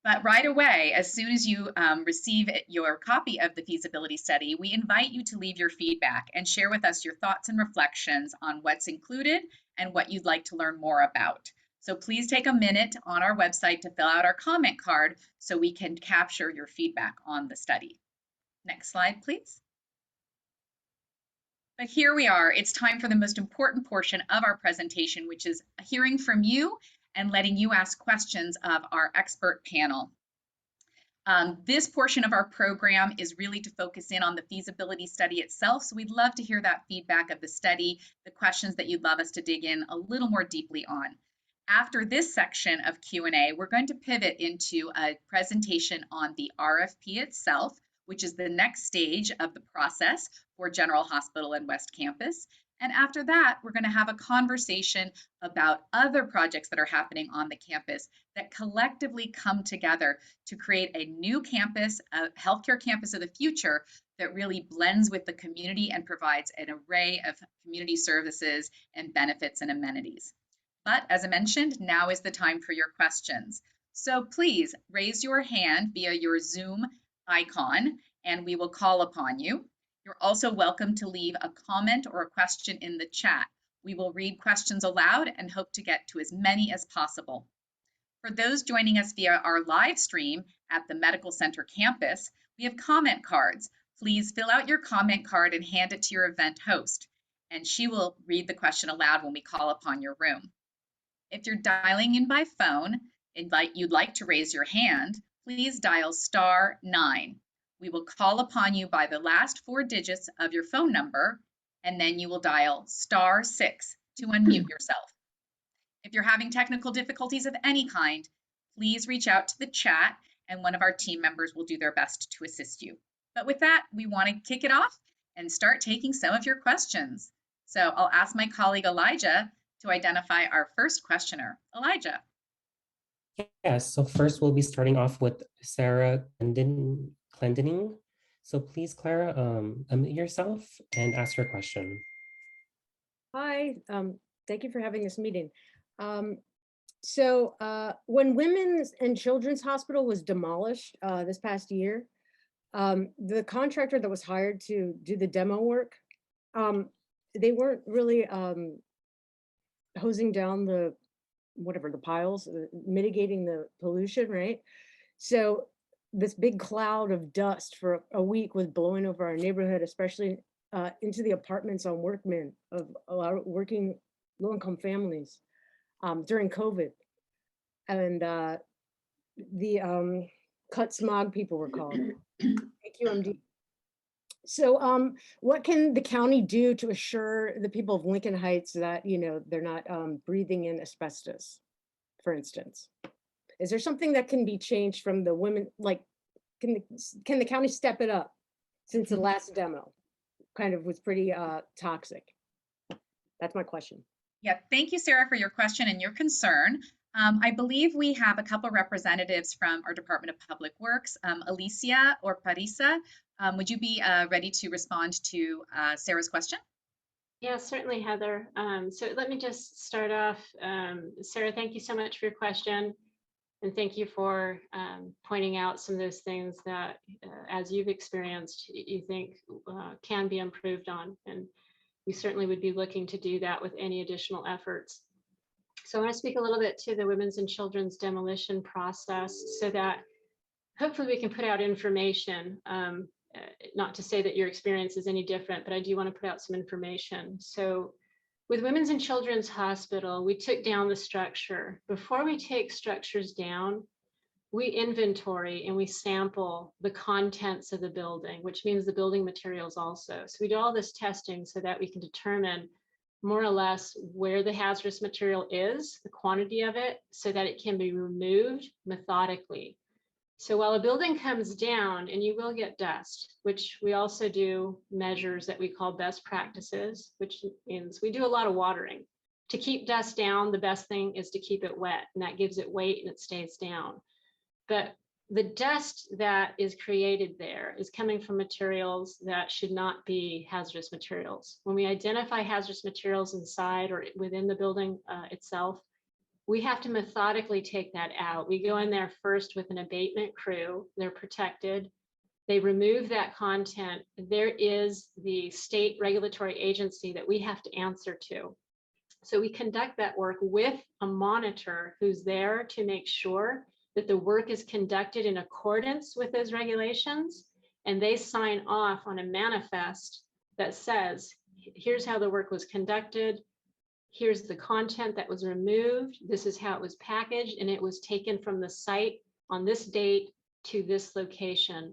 But right away, as soon as you receive your copy of the feasibility study, we invite you to leave your feedback and share with us your thoughts and reflections on what's included and what you'd like to learn more about. So please take a minute on our website to fill out our comment card so we can capture your feedback on the study. Next slide, please. But here we are. It's time for the most important portion of our presentation, which is hearing from you and letting you ask questions of our expert panel. This portion of our program is really to focus in on the feasibility study itself. So we'd love to hear that feedback of the study, the questions that you'd love us to dig in a little more deeply on. After this section of Q&A, we're going to pivot into a presentation on the RFP itself, which is the next stage of the process for General Hospital and West Campus. And after that, we're going to have a conversation about other projects that are happening on the campus that collectively come together to create a new campus, a healthcare campus of the future that really blends with the community and provides an array of community services and benefits and amenities. But as I mentioned, now is the time for your questions. So please raise your hand via your Zoom icon and we will call upon you. You're also welcome to leave a comment or a question in the chat. We will read questions aloud and hope to get to as many as possible. For those joining us via our live stream at the Medical Center campus, we have comment cards. Please fill out your comment card and hand it to your event host, and she will read the question aloud when we call upon your room. If you're dialing in by phone and you'd like to raise your hand, please dial *9. We will call upon you by the last 4 digits of your phone number, and then you will dial *6 to unmute yourself. If you're having technical difficulties of any kind, please reach out to the chat and one of our team members will do their best to assist you. But with that, we want to kick it off and start taking some of your questions. So I'll ask my colleague Elijah to identify our first questioner. Elijah. Yes, so first we'll be starting off with Sarah Clendening. So please, Clara, unmute yourself and ask your question. Hi, thank you for having this meeting. When Women's and Children's Hospital was demolished this past year, the contractor that was hired to do the demo work, they weren't really hosing down the piles, mitigating the pollution, right? So this big cloud of dust for a week was blowing over our neighborhood, especially into the apartments on workmen of a lot of working low-income families during COVID. And the cut smog people were called, AQMD. So what can the county do to assure the people of Lincoln Heights that, they're not breathing in asbestos, for instance? Is there something that can be changed from the women, like, can the county step it up since the last demo kind of was pretty toxic? That's my question. Yeah, thank you, Sarah, for your question and your concern. I believe we have a couple representatives from our Department of Public Works. Alicia or Parisa, would you be ready to respond to Sarah's question? Yeah, certainly, Heather. So let me just start off. Sarah, thank you so much for your question. And thank you for pointing out some of those things that, as you've experienced, you think can be improved on. And we certainly would be looking to do that with any additional efforts. So I want to speak a little bit to the Women's and Children's demolition process so that hopefully we can put out information. Not to say that your experience is any different, but I do want to put out some information. So with Women's and Children's Hospital, we took down the structure. Before we take structures down, we inventory and we sample the contents of the building, which means the building materials also. So we do all this testing so that we can determine more or less where the hazardous material is, the quantity of it, so that it can be removed methodically. So while a building comes down, and you will get dust, which we also do measures that we call best practices, which means we do a lot of watering. To keep dust down, the best thing is to keep it wet, and that gives it weight and it stays down. But the dust that is created there is coming from materials that should not be hazardous materials. When we identify hazardous materials inside or within the building itself, we have to methodically take that out. We go in there first with an abatement crew. They're protected. They remove that content. There is the state regulatory agency that we have to answer to. So we conduct that work with a monitor who's there to make sure that the work is conducted in accordance with those regulations, and they sign off on a manifest that says, here's how the work was conducted, here's the content that was removed, this is how it was packaged, and it was taken from the site on this date to this location.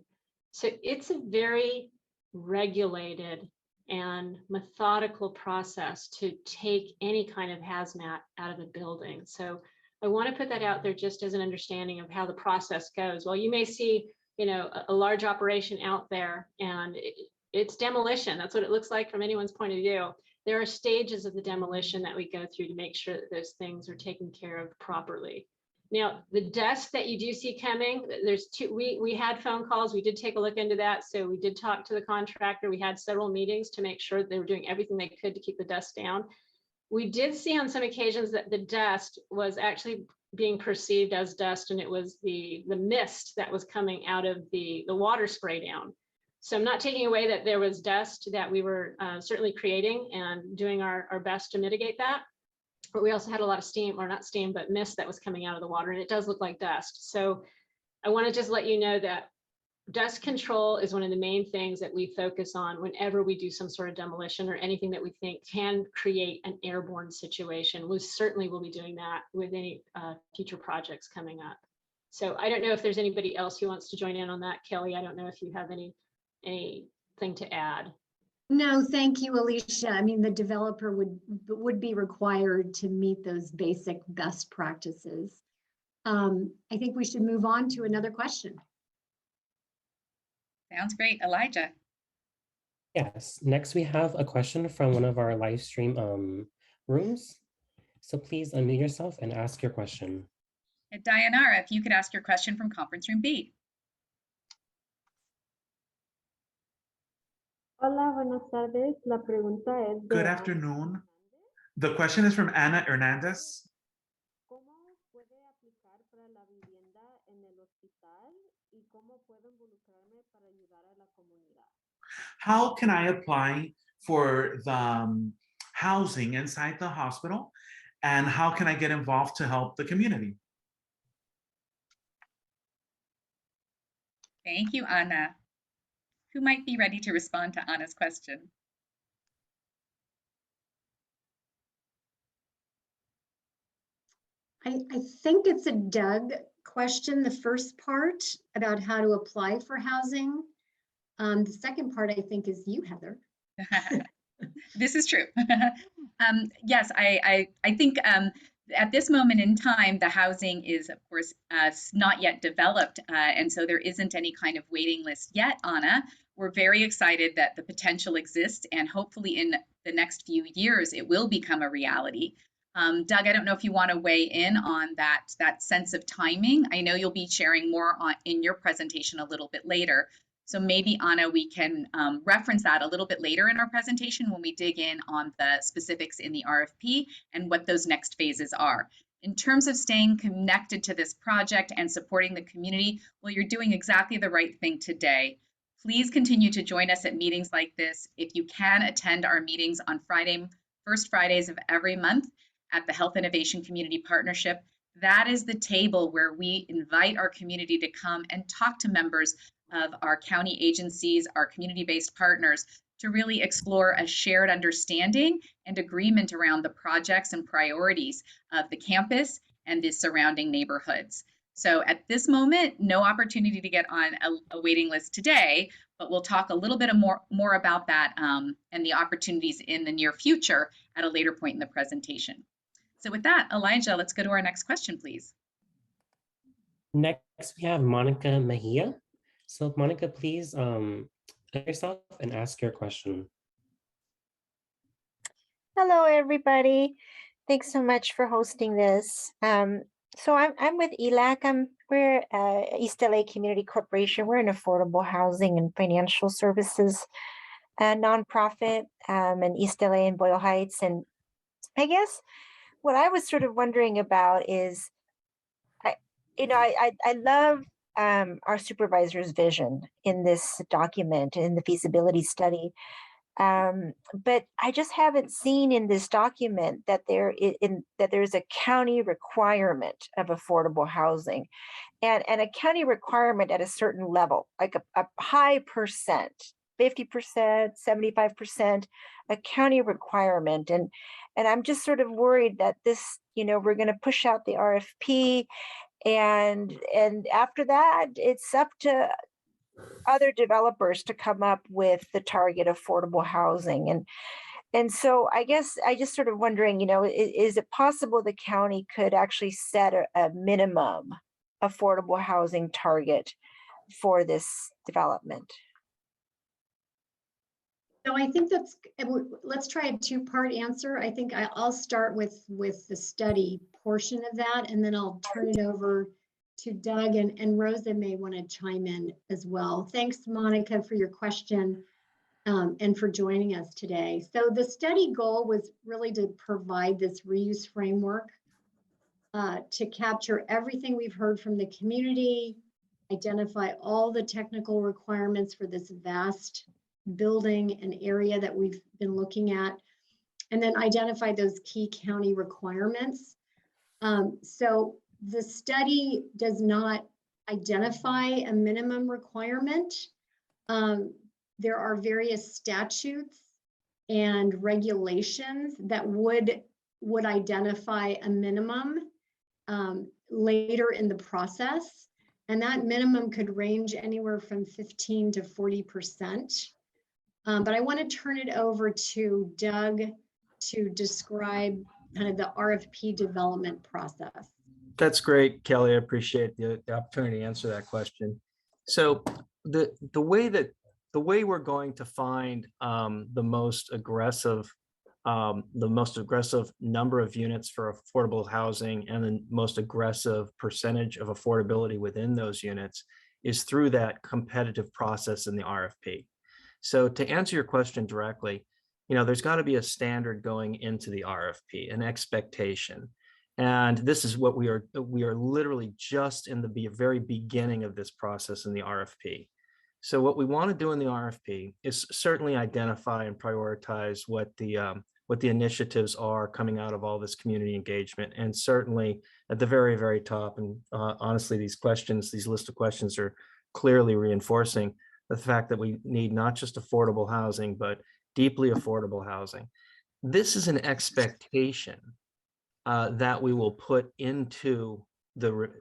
So it's a very regulated and methodical process to take any kind of hazmat out of the building. So I want to put that out there just as an understanding of how the process goes. Well, you may see, a large operation out there and it's demolition. That's what it looks like from anyone's point of view. There are stages of the demolition that we go through to make sure that those things are taken care of properly. Now, the dust that you do see coming, there's two, we had phone calls, we did take a look into that. So we did talk to the contractor. We had several meetings to make sure that they were doing everything they could to keep the dust down. We did see on some occasions that the dust was actually being perceived as dust, and it was the mist that was coming out of the water spray down. So I'm not taking away that there was dust that we were certainly creating and doing our best to mitigate that. But we also had a lot of steam, or not steam, but mist that was coming out of the water, and it does look like dust. So I want to just let you know that dust control is one of the main things that we focus on whenever we do some sort of demolition or anything that we think can create an airborne situation. We certainly will be doing that with any future projects coming up. So I don't know if there's anybody else who wants to join in on that. Kelly, I don't know if you have anything to add. No, thank you, Alicia. I mean, the developer would be required to meet those basic best practices. I think we should move on to another question. Sounds great. Elijah. Yes, next we have a question from one of our live stream rooms. So please unmute yourself and ask your question. Dayanara, if you could ask your question from conference room B. Hola, buenas tardes. La pregunta es de Good afternoon. The question is from Ana Hernandez. ¿Cómo puede aplicar para la vivienda en el hospital y cómo puedo involucrarme para ayudar a la comunidad? How can I apply for the housing inside the hospital? And how can I get involved to help the community? Thank you, Anna. Who might be ready to respond to Anna's question? I think it's a Doug question, the first part about how to apply for housing. The second part, I think, is you, Heather. This is true. Yes, I think at this moment in time, the housing is, of course, not yet developed. And so there isn't any kind of waiting list yet, Anna. We're very excited that the potential exists, and hopefully in the next few years, it will become a reality. Doug, I don't know if you want to weigh in on that sense of timing. I know you'll be sharing more in your presentation a little bit later. So maybe, Anna, we can reference that a little bit later in our presentation when we dig in on the specifics in the RFP and what those next phases are. In terms of staying connected to this project and supporting the community, well, you're doing exactly the right thing today. Please continue to join us at meetings like this. If you can, attend our meetings on first Fridays of every month at the Health Innovation Community Partnership. That is the table where we invite our community to come and talk to members of our county agencies, our community-based partners, to really explore a shared understanding and agreement around the projects and priorities of the campus and the surrounding neighborhoods. So at this moment, no opportunity to get on a waiting list today, but we'll talk a little bit more about that and the opportunities in the near future at a later point in the presentation. So with that, Elijah, let's go to our next question, please. Next, we have Monica Mejia. So Monica, please unmute yourself and ask your question. Hello, everybody. Thanks so much for hosting this. So I'm with ELAC. We're East LA Community Corporation. We're an affordable housing and financial services nonprofit in East LA and Boyle Heights. And I guess what I was sort of wondering about is, I love our supervisor's vision in this document, in the feasibility study. But I just haven't seen in this document that there's a county requirement of affordable housing, and a county requirement at a certain level, like a high percent, 50%, 75%, a county requirement. And I'm just sort of worried that this, we're going to push out the RFP, and after that, it's up to other developers to come up with the target affordable housing. And so I guess I just sort of wondering, is it possible the county could actually set a minimum affordable housing target for this development? So I think let's try a two-part answer. I think I'll start with the study portion of that, and then I'll turn it over to Doug, and Rosa may want to chime in as well. Thanks, Monica, for your question and for joining us today. So the study goal was really to provide this reuse framework to capture everything we've heard from the community, identify all the technical requirements for this vast building and area that we've been looking at, and then identify those key county requirements. So the study does not identify a minimum requirement. There are various statutes and regulations that would identify a minimum later in the process. And that minimum could range anywhere from 15 to 40%. But I want to turn it over to Doug to describe kind of the RFP development process. That's great, Kelly. I appreciate the opportunity to answer that question. So the way we're going to find the most aggressive number of units for affordable housing and the most aggressive percentage of affordability within those units is through that competitive process in the RFP. So to answer your question directly, there's got to be a standard going into the RFP, an expectation. And this is what we are literally just in the very beginning of this process in the RFP. So what we want to do in the RFP is certainly identify and prioritize what the initiatives are coming out of all this community engagement. And certainly at the very, very top, and honestly, these list of questions are clearly reinforcing the fact that we need not just affordable housing, but deeply affordable housing. This is an expectation that we will put into the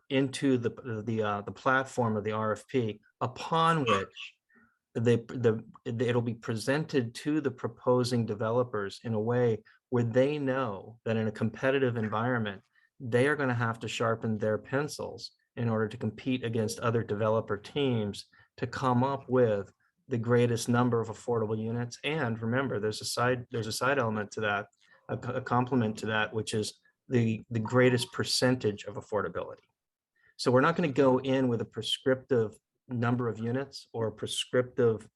platform of the RFP, upon which it'll be presented to the proposing developers in a way where they know that in a competitive environment, they are going to have to sharpen their pencils in order to compete against other developer teams to come up with the greatest number of affordable units. And remember, there's a side element to that, a complement to that, which is the greatest percentage of affordability. So we're not going to go in with a prescriptive number of units or a prescriptive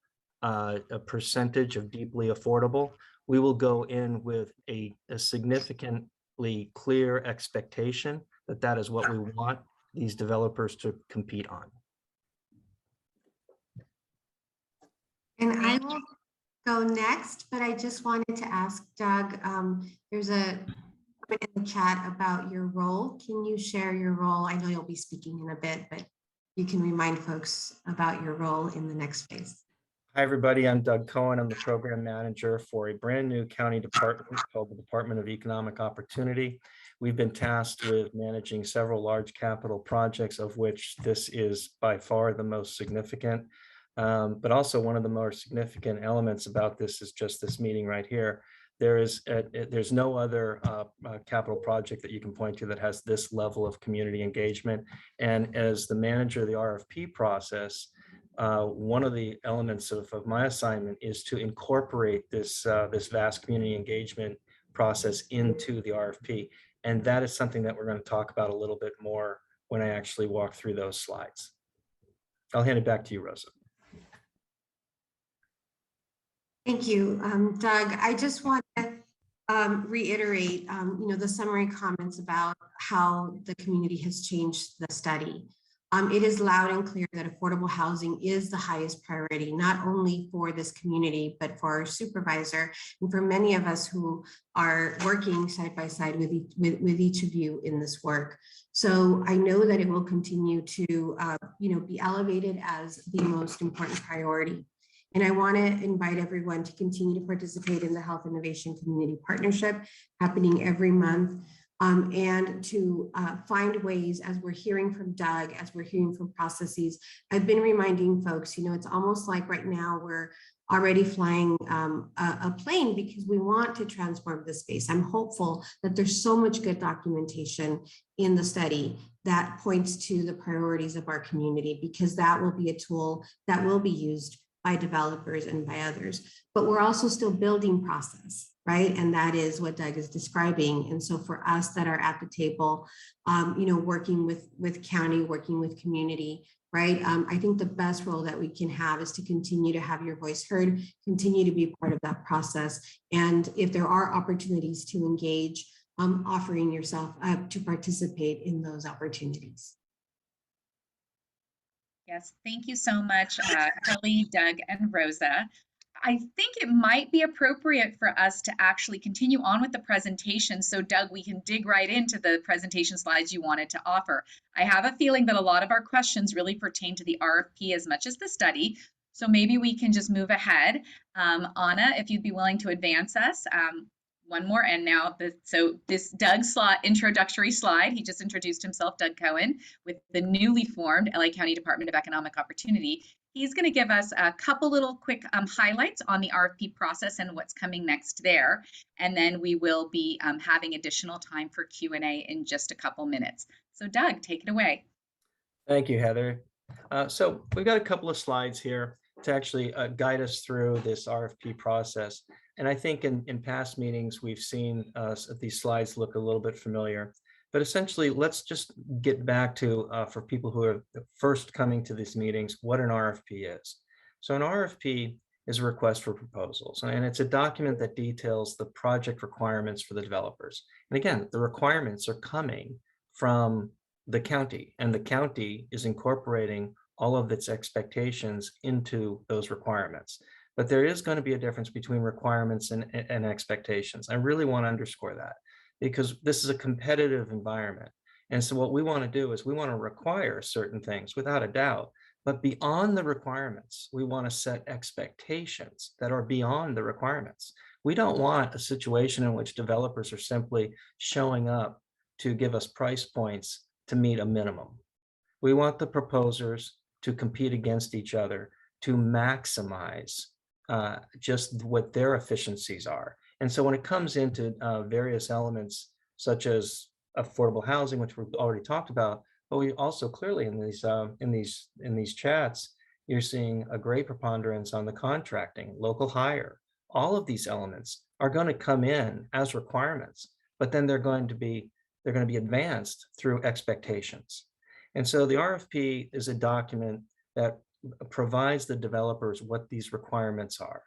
a percentage of deeply affordable. We will go in with a significantly clear expectation that is what we want these developers to compete on. And I will go next, but I just wanted to ask Doug, there's a comment in the chat about your role. Can you share your role? I know you'll be speaking in a bit, but you can remind folks about your role in the next phase. Hi, everybody. I'm Doug Cohen. I'm the program manager for a brand new county department called the Department of Economic Opportunity. We've been tasked with managing several large capital projects, of which this is by far the most significant. But also one of the more significant elements about this is just this meeting right here. There's no other capital project that you can point to that has this level of community engagement. And as the manager of the RFP process, one of the elements of my assignment is to incorporate this vast community engagement process into the RFP. And that is something that we're going to talk about a little bit more when I actually walk through those slides. I'll hand it back to you, Rosa. Thank you, Doug. I just want to reiterate, the summary comments about how the community has changed the study. It is loud and clear that affordable housing is the highest priority, not only for this community, but for our supervisor and for many of us who are working side by side with each of you in this work. So I know that it will continue to be elevated as the most important priority. And I want to invite everyone to continue to participate in the Health Innovation Community Partnership happening every month, and to find ways, as we're hearing from Doug, as we're hearing from processes. I've been reminding folks, it's almost like right now we're already flying a plane because we want to transform the space. I'm hopeful that there's so much good documentation in the study that points to the priorities of our community, because that will be a tool that will be used by developers and by others. But we're also still building process, right? And that is what Doug is describing. And so for us that are at the table, working with county, working with community, right? I think the best role that we can have is to continue to have your voice heard, continue to be part of that process. And if there are opportunities to engage, offering yourself up to participate in those opportunities. Yes, thank you so much, Kelly, Doug, and Rosa. I think it might be appropriate for us to actually continue on with the presentation. So Doug, we can dig right into the presentation slides you wanted to offer. I have a feeling that a lot of our questions really pertain to the RFP as much as the study. So maybe we can just move ahead. Anna, if you'd be willing to advance us. One more, and now this Doug's introductory slide, he just introduced himself, Doug Cohen, with the newly formed LA County Department of Economic Opportunity. He's going to give us a couple little quick highlights on the RFP process and what's coming next there. And then we will be having additional time for Q&A in just a couple minutes. So Doug, take it away. Thank you, Heather. So we've got a couple of slides here to actually guide us through this RFP process. And I think in past meetings, we've seen these slides look a little bit familiar. But essentially, let's just get back to, for people who are first coming to these meetings, what an RFP is. So an RFP is a request for proposals, and it's a document that details the project requirements for the developers. And again, the requirements are coming from the county, and the county is incorporating all of its expectations into those requirements. But there is going to be a difference between requirements and expectations. I really want to underscore that, because this is a competitive environment. And so what we want to do is we want to require certain things without a doubt, but beyond the requirements, we want to set expectations that are beyond the requirements. We don't want a situation in which developers are simply showing up to give us price points to meet a minimum. We want the proposers to compete against each other to maximize just what their efficiencies are. And so when it comes into various elements, such as affordable housing, which we've already talked about, but we also clearly in these chats, you're seeing a great preponderance on the contracting, local hire. All of these elements are going to come in as requirements, but then they're going to be advanced through expectations. And so the RFP is a document that provides the developers what these requirements are.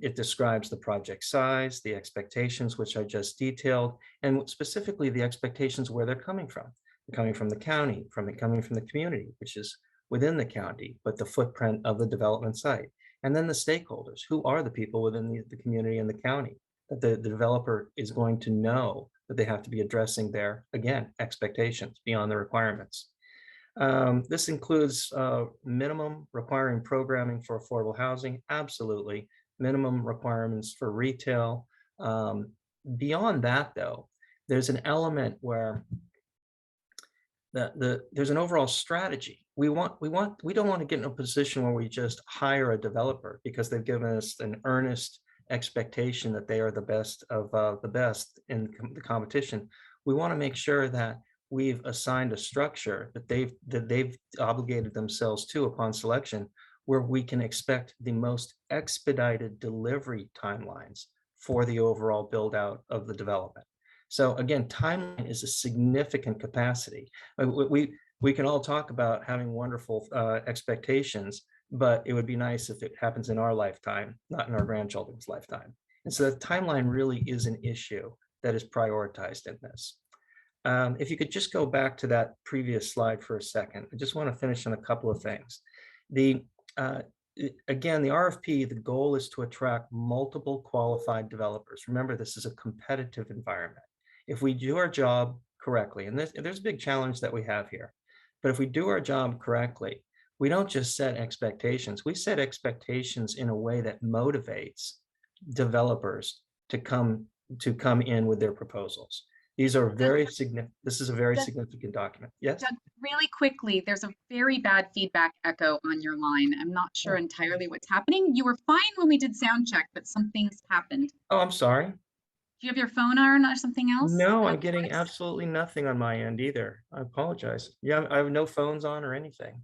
It describes the project size, the expectations, which I just detailed, and specifically the expectations where they're coming from. They're coming from the county, coming from the community, which is within the county, but the footprint of the development site. And then the stakeholders, who are the people within the community and the county, that the developer is going to know that they have to be addressing their, again, expectations beyond the requirements. This includes minimum requiring programming for affordable housing, absolutely. Minimum requirements for retail. Beyond that, though, there's an element where there's an overall strategy. We don't want to get in a position where we just hire a developer because they've given us an earnest expectation that they are the best of the best in the competition. We want to make sure that we've assigned a structure that they've obligated themselves to upon selection, where we can expect the most expedited delivery timelines for the overall build out of the development. So again, timeline is a significant capacity. We can all talk about having wonderful expectations, but it would be nice if it happens in our lifetime, not in our grandchildren's lifetime. And so the timeline really is an issue that is prioritized in this. If you could just go back to that previous slide for a second, I just want to finish on a couple of things. Again, the RFP, the goal is to attract multiple qualified developers. Remember, this is a competitive environment. If we do our job correctly, and there's a big challenge that we have here, but if we do our job correctly, we don't just set expectations. We set expectations in a way that motivates developers to come in with their proposals. These are very significant. This is a very significant document. Yes. Doug, really quickly, there's a very bad feedback echo on your line. I'm not sure entirely what's happening. You were fine when we did sound check, but something's happened. Oh, I'm sorry. Do you have your phone on or something else? No, I'm getting absolutely nothing on my end either. I apologize. Yeah, I have no phones on or anything.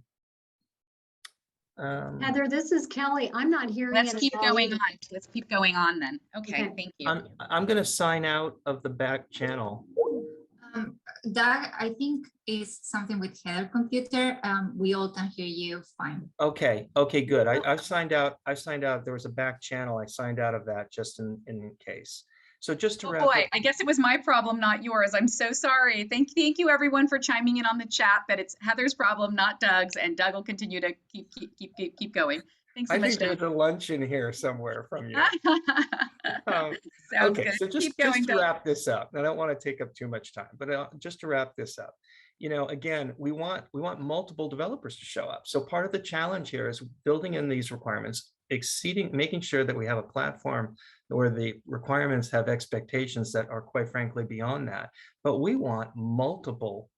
Heather, this is Kelly. I'm not hearing it. Let's keep going on. Let's keep going on then. Okay, thank you. I'm going to sign out of the back channel. Doug, I think it's something with Heather computer. We all can hear you fine. Okay, good. I've signed out. There was a back channel. I signed out of that just in case. So just to wrap up, I guess it was my problem, not yours. I'm so sorry. Thank you everyone for chiming in on the chat, but it's Heather's problem, not Doug's, and Doug will continue to keep going. Thanks so I much, think Doug. there's a luncheon here somewhere from you. Sounds Okay, good. so Keep just going, to Doug. wrap this up, I don't want to take up too much time, but just to wrap this up, again, we want multiple developers to show up. So part of the challenge here is building in these requirements, making sure that we have a platform where the requirements have expectations that are quite frankly beyond that. But we want multiple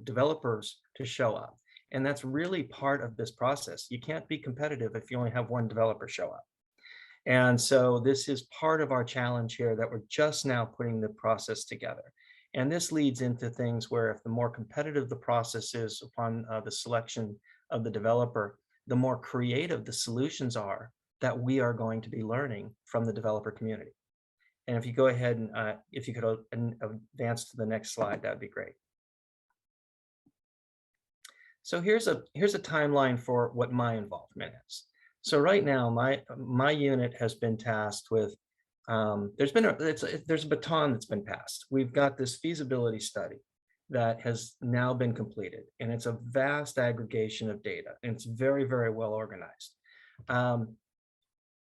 developers to show up. And that's really part of this process. You can't be competitive if you only have one developer show up. And so this is part of our challenge here that we're just now putting the process together. And this leads into things where if the more competitive the process is upon the selection of the developer, the more creative the solutions are that we are going to be learning from the developer community. And if you go ahead and if you could advance to the next slide, that'd be great. So here's a timeline for what my involvement is. So right now, my unit has been tasked with, there's a baton that's been passed. We've got this feasibility study that has now been completed, and it's a vast aggregation of data, and it's very, very well organized.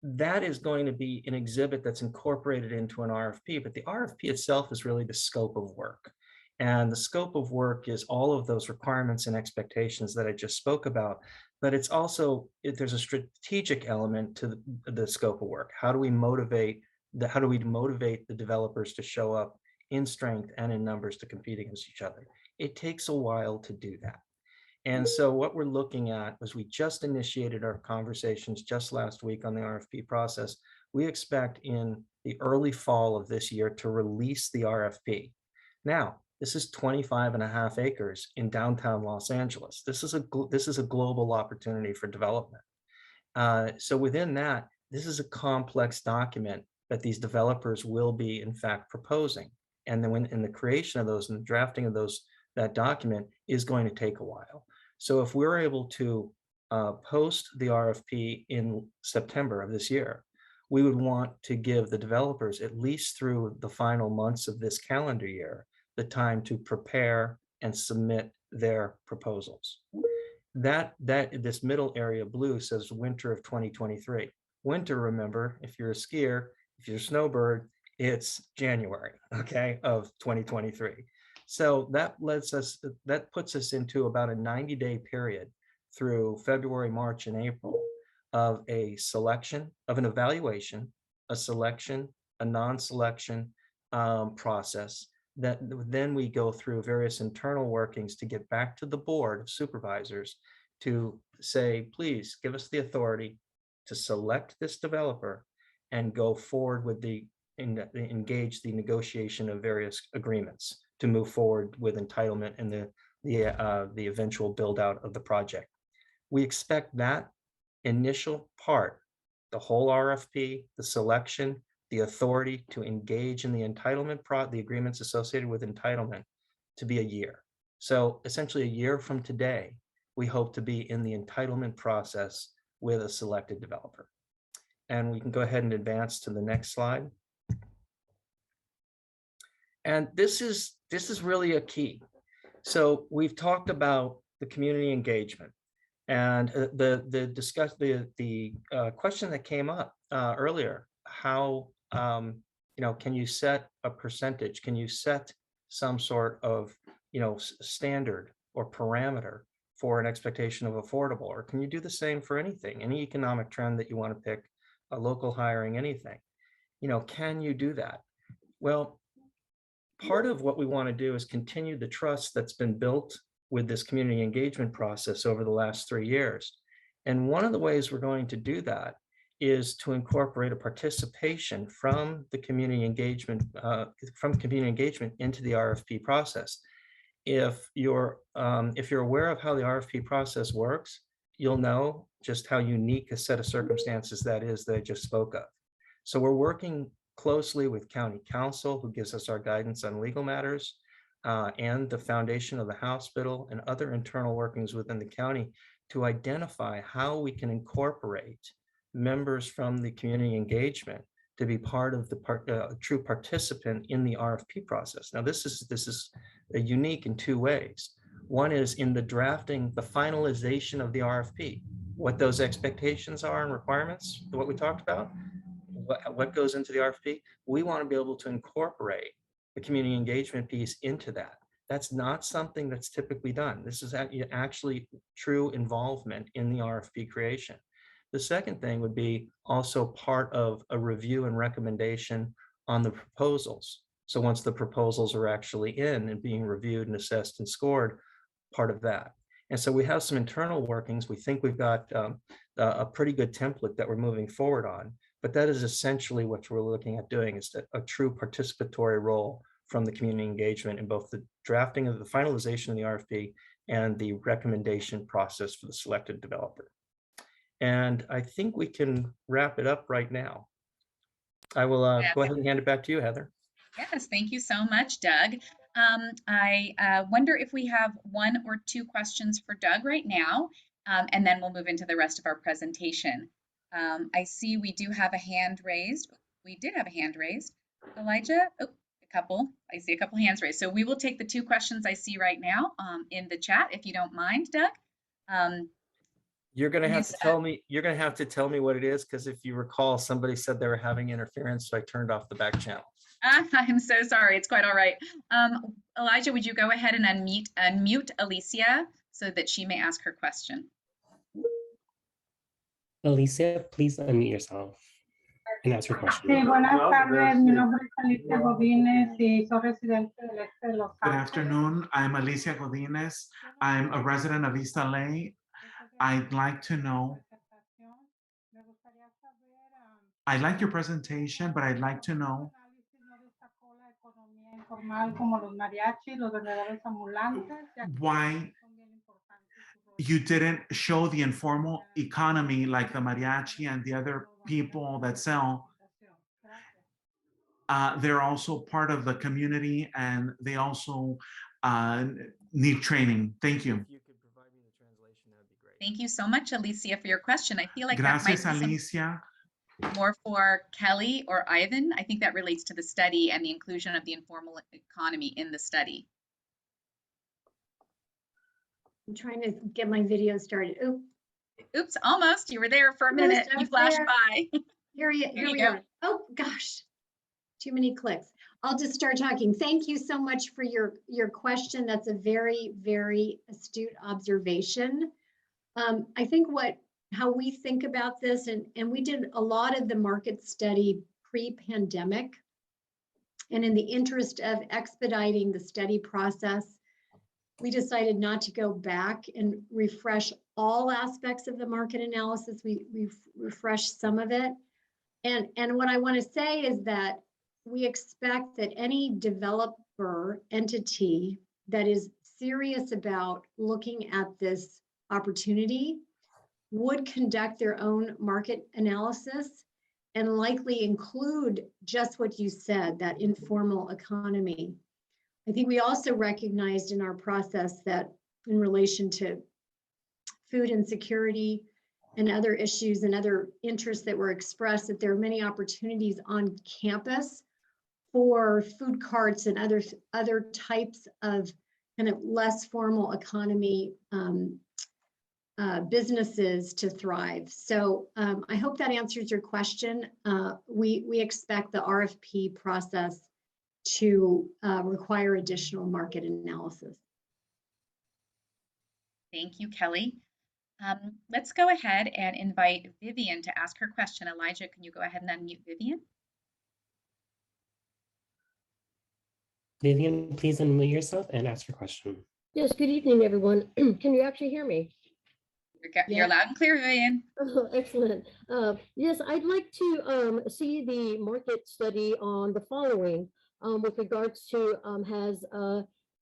That is going to be an exhibit that's incorporated into an RFP, but the RFP itself is really the scope of work. And the scope of work is all of those requirements and expectations that I just spoke about, but it's also, there's a strategic element to the scope of work. How do we motivate the developers to show up in strength and in numbers to compete against each other? It takes a while to do that. And so what we're looking at was we just initiated our conversations just last week on the RFP process. We expect in the early fall of this year to release the RFP. Now, this is 25.5 acres in downtown Los Angeles. This is a global opportunity for development. So within that, this is a complex document that these developers will be in fact proposing. And then in the creation of those and the drafting of that document is going to take a while. So if we're able to post the RFP in September of this year, we would want to give the developers at least through the final months of this calendar year the time to prepare and submit their proposals. This middle area blue says winter of 2023. Winter, remember, if you're a skier, if you're a snowbird, it's January, okay, of 2023. So that puts us into about a 90-day period through February, March, and April of a selection, of an evaluation, a selection, a non-selection process that then we go through various internal workings to get back to the board of supervisors to say, please give us the authority to select this developer and go forward with engage the negotiation of various agreements to move forward with entitlement and the eventual build out of the project. We expect that initial part, the whole RFP, the selection, the authority to engage in the entitlement the agreements associated with entitlement to be a year. So essentially a year from today, we hope to be in the entitlement process with a selected developer. And we can go ahead and advance to the next slide. And this is really a key. So we've talked about the community engagement and the question that came up earlier, how can you set a percentage? Can you set some sort of standard or parameter for an expectation of affordable, or can you do the same for anything, any economic trend that you want to pick, a local hiring, anything? Can you do that? Well, part of what we want to do is continue the trust that's been built with this community engagement process over the last 3 years. And one of the ways we're going to do that is to incorporate a participation from the community engagement, into the RFP process. If you're aware of how the RFP process works, you'll know just how unique a set of circumstances that is that I just spoke of. So we're working closely with County Council, who gives us our guidance on legal matters, and the foundation of the hospital and other internal workings within the county to identify how we can incorporate members from the community engagement to be part of the true participant in the RFP process. Now, this is unique in two ways. One is in the drafting, the finalization of the RFP. what those expectations are and requirements, what we talked about, what goes into the RFP. We want to be able to incorporate the community engagement piece into that. That's not something that's typically done. This is actually true involvement in the RFP creation. The second thing would be also part of a review and recommendation on the proposals. So once the proposals are actually in and being reviewed and assessed and scored, part of that. And so we have some internal workings. We think we've got a pretty good template that we're moving forward on, but that is essentially what we're looking at doing, is a true participatory role from the community engagement in both the drafting of the finalization of the RFP and the recommendation process for the selected developer. And I think we can wrap it up right now. I will go ahead and hand it back to you, Heather. Yes, thank you so much, Doug. I wonder if we have one or two questions for Doug right now, and then we'll move into the rest of our presentation. I see we do have a hand raised. We did have a hand raised. Elijah, oh, a couple. I see a couple hands raised. So we will take the two questions I see right now in the chat, if you don't mind, Doug. You're going to have to tell me. You're going to have to tell me what it is, because if you recall, somebody said they were having interference, so I turned off the back channel. I'm so sorry. It's quite all right. Elijah, would you go ahead and unmute Alicia so that she may ask her question? Alicia, please unmute yourself and ask your question. Sí, buenas tardes. Mi nombre es Alicia Godínez y soy residente del este de Los Ángeles. Good afternoon. I'm Alicia Godínez. I'm a resident of East LA. I'd like to know, I like your presentation, but I'd like to know why you didn't show the informal economy like the mariachi and the other people that sell. They're also part of the community and they also need training. Thank you. Thank you so much, Alicia, for your question. I feel like Gracias, that might be Alicia. more for Kelly or Ivan. I think that relates to the study and the inclusion of the informal economy in the study. I'm trying to get my video started. Oops, almost. You were there for a minute. You flashed by. Here we go. Oh gosh, too many clicks. I'll just start talking. Thank you so much for your question. That's a very, very astute observation. I think how we think about this, and we did a lot of the market study pre-pandemic, and in the interest of expediting the study process, we decided not to go back and refresh all aspects of the market analysis. We refreshed some of it. And what I want to say is that we expect that any developer entity that is serious about looking at this opportunity would conduct their own market analysis and likely include just what you said, that informal economy. I think we also recognized in our process that in relation to food insecurity and other issues and other interests that were expressed, that there are many opportunities on campus for food carts and other types of kind of less formal economy businesses to thrive. So I hope that answers your question. We expect the RFP process to require additional market analysis. Thank you, Kelly. Let's go ahead and invite Vivian to ask her question. Elijah, can you go ahead and unmute Vivian? Vivian, please unmute yourself and ask your question. Yes, good evening, everyone. Can you actually hear me? You're loud and clear, Vivian. Oh, excellent. Yes, I'd like to see the market study on the following with regards to has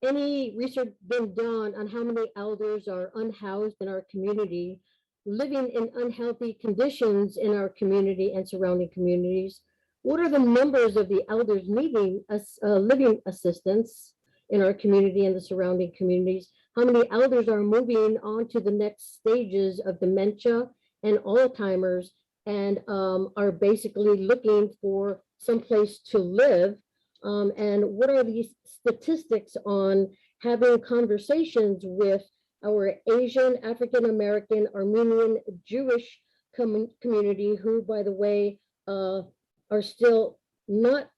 any research been done on how many elders are unhoused in our community, living in unhealthy conditions in our community and surrounding communities? What are the numbers of the elders needing living assistance in our community and the surrounding communities? How many elders are moving on to the next stages of dementia and Alzheimer's and are basically looking for some place to live? And what are these statistics on having conversations with our Asian, African American, Armenian, Jewish community, who, by the way, are still not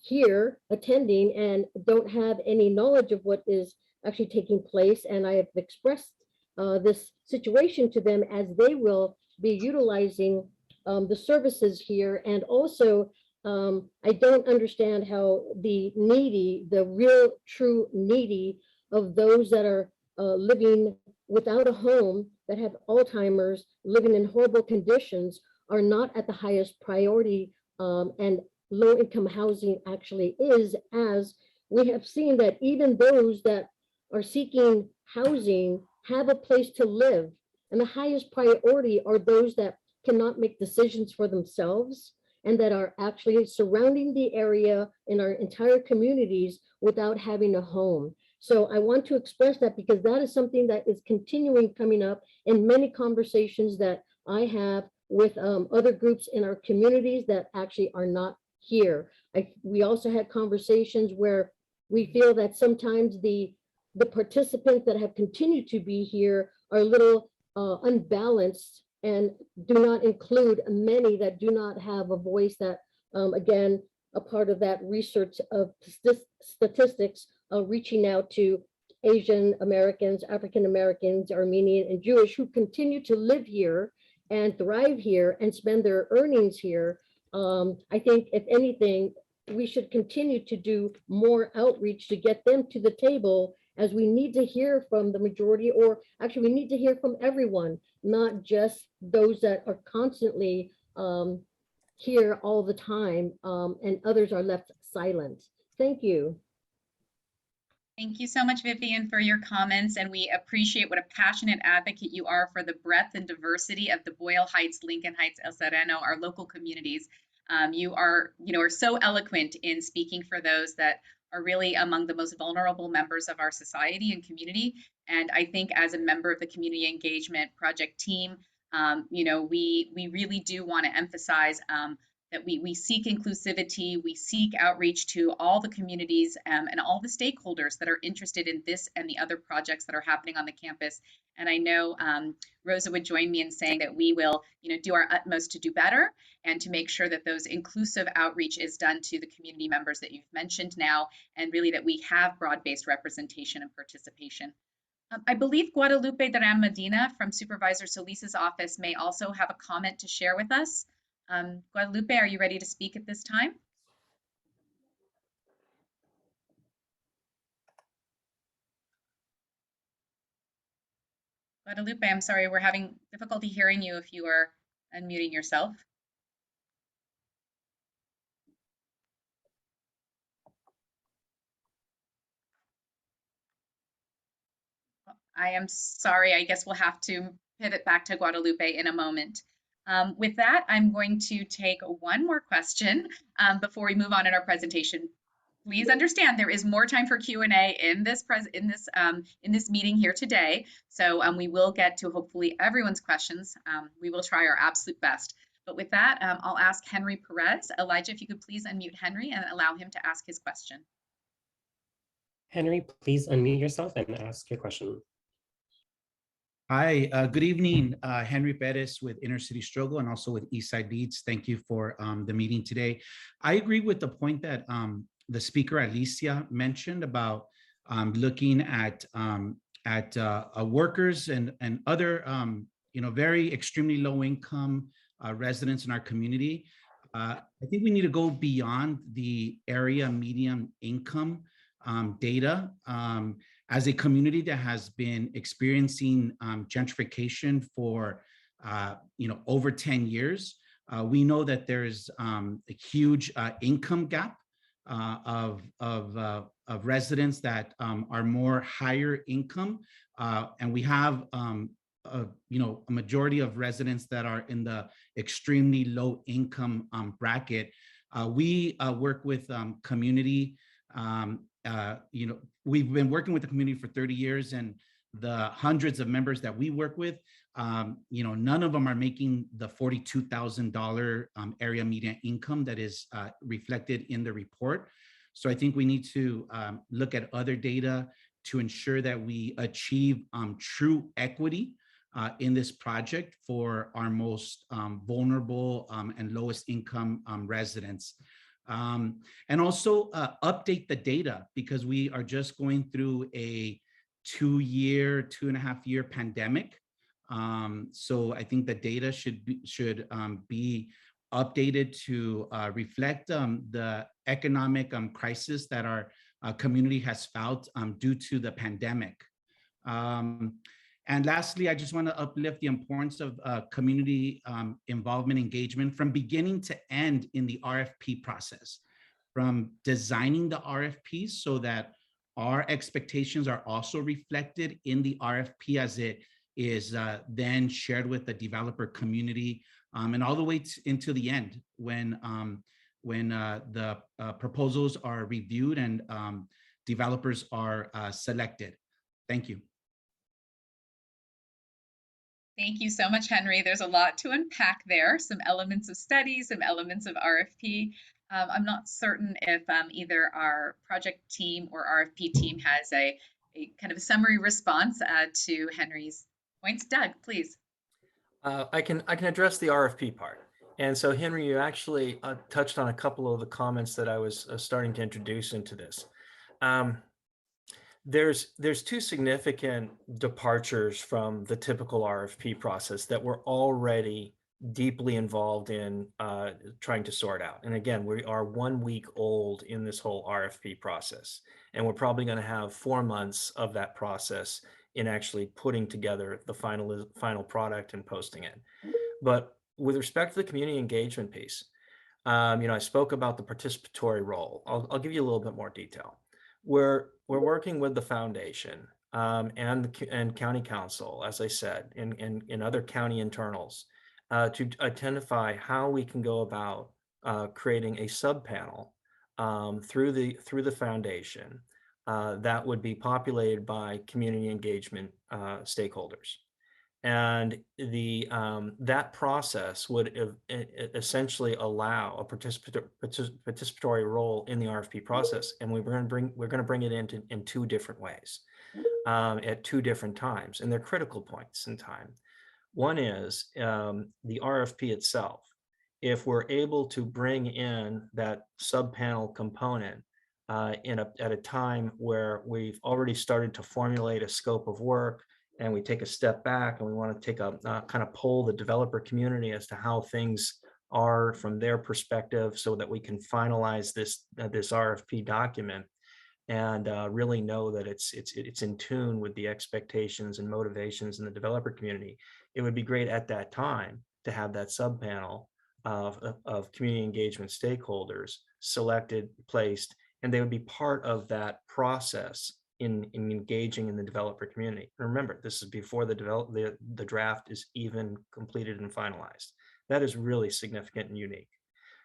here attending and don't have any knowledge of what is actually taking place. And I have expressed this situation to them as they will be utilizing the services here. And also, I don't understand how the needy, the real true needy of those that are living without a home, that have Alzheimer's, living in horrible conditions, are not at the highest priority. And low income housing actually is, as we have seen that even those that are seeking housing have a place to live. And the highest priority are those that cannot make decisions for themselves and that are actually surrounding the area in our entire communities without having a home. So I want to express that because that is something that is continuing coming up in many conversations that I have with other groups in our communities that actually are not here. We also had conversations where we feel that sometimes the participants that have continued to be here are a little unbalanced and do not include many that do not have a voice that, again, a part of that research of statistics, reaching out to Asian Americans, African Americans, Armenian, and Jewish who continue to live here and thrive here and spend their earnings here. I think, if anything, we should continue to do more outreach to get them to the table, as we need to hear from the majority, or actually we need to hear from everyone, not just those that are constantly here all the time, and others are left silent. Thank you. Thank you so much, Vivian, for your comments, and we appreciate what a passionate advocate you are for the breadth and diversity of the Boyle Heights, Lincoln Heights, El Sereno, our local communities. You are so eloquent in speaking for those that are really among the most vulnerable members of our society and community. And I think as a member of the Community Engagement Project team, we really do want to emphasize that we seek inclusivity, we seek outreach to all the communities and all the stakeholders that are interested in this and the other projects that are happening on the campus. And I know Rosa would join me in saying that we will do our utmost to do better and to make sure that those inclusive outreach is done to the community members that you've mentioned now, and really that we have broad-based representation and participation. I believe Guadalupe Duran Medina from Supervisor Solis's office may also have a comment to share with us. Guadalupe, are you ready to speak at this time? Guadalupe, I'm sorry, we're having difficulty hearing you if you are unmuting yourself. I am sorry, I guess we'll have to pivot back to Guadalupe in a moment. With that, I'm going to take one more question before we move on in our presentation. Please understand there is more time for Q&A in this meeting here today. So we will get to hopefully everyone's questions. We will try our absolute best. But with that, I'll ask Henry Perez. Elijah, if you could please unmute Henry and allow him to ask his question. Henry, please unmute yourself and ask your question. Hi, good evening. Henry Perez with Inner City Struggle and also with Eastside Leads. Thank you for the meeting today. I agree with the point that the speaker Alicia mentioned about looking at workers and other very extremely low income residents in our community. I think we need to go beyond the area median income data. As a community that has been experiencing gentrification for over 10 years, we know that there's a huge income gap of residents that are more higher income, and we have a majority of residents that are in the extremely low income bracket. We work with community. We've been working with the community for 30 years, and the hundreds of members that we work with, none of them are making the $42,000 area median income that is reflected in the report. So I think we need to look at other data to ensure that we achieve true equity in this project for our most vulnerable and lowest income residents. And also update the data, because we are just going through a 2.5 year pandemic. So I think the data should be updated to reflect the economic crisis that our community has felt due to the pandemic. And lastly, I just want to uplift the importance of community involvement, engagement from beginning to end in the RFP process, from designing the RFP so that our expectations are also reflected in the RFP as it is then shared with the developer community, and all the way into the end when the proposals are reviewed and developers are selected. Thank you. Thank you so much, Henry. There's a lot to unpack there, some elements of study, some elements of RFP. I'm not certain if either our project team or RFP team has a kind of a summary response to Henry's points. Doug, please. I can address the RFP part. And so, Henry, you actually touched on a couple of the comments that I was starting to introduce into this. There's two significant departures from the typical RFP process that we're already deeply involved in trying to sort out. And again, we are 1 week old in this whole RFP process, and we're probably going to have 4 months of that process in actually putting together the final product and posting it. But with respect to the community engagement piece, I spoke about the participatory role. I'll give you a little bit more detail. We're working with the foundation and county council, as I said, in other county internals to identify how we can go about creating a sub-panel through the foundation that would be populated by community engagement stakeholders. And that process would essentially allow a participatory role in the RFP process, and we're going to bring it in 2 different ways at 2 different times, and they're critical points in time. One is the RFP itself. If we're able to bring in that sub-panel component at a time where we've already started to formulate a scope of work, and we take a step back and we want to take a kind of poll the developer community as to how things are from their perspective, so that we can finalize this RFP document and really know that it's in tune with the expectations and motivations in the developer community. It would be great at that time to have that sub-panel of community engagement stakeholders selected, placed, and they would be part of that process in engaging in the developer community. And remember, this is before the draft is even completed and finalized. That is really significant and unique.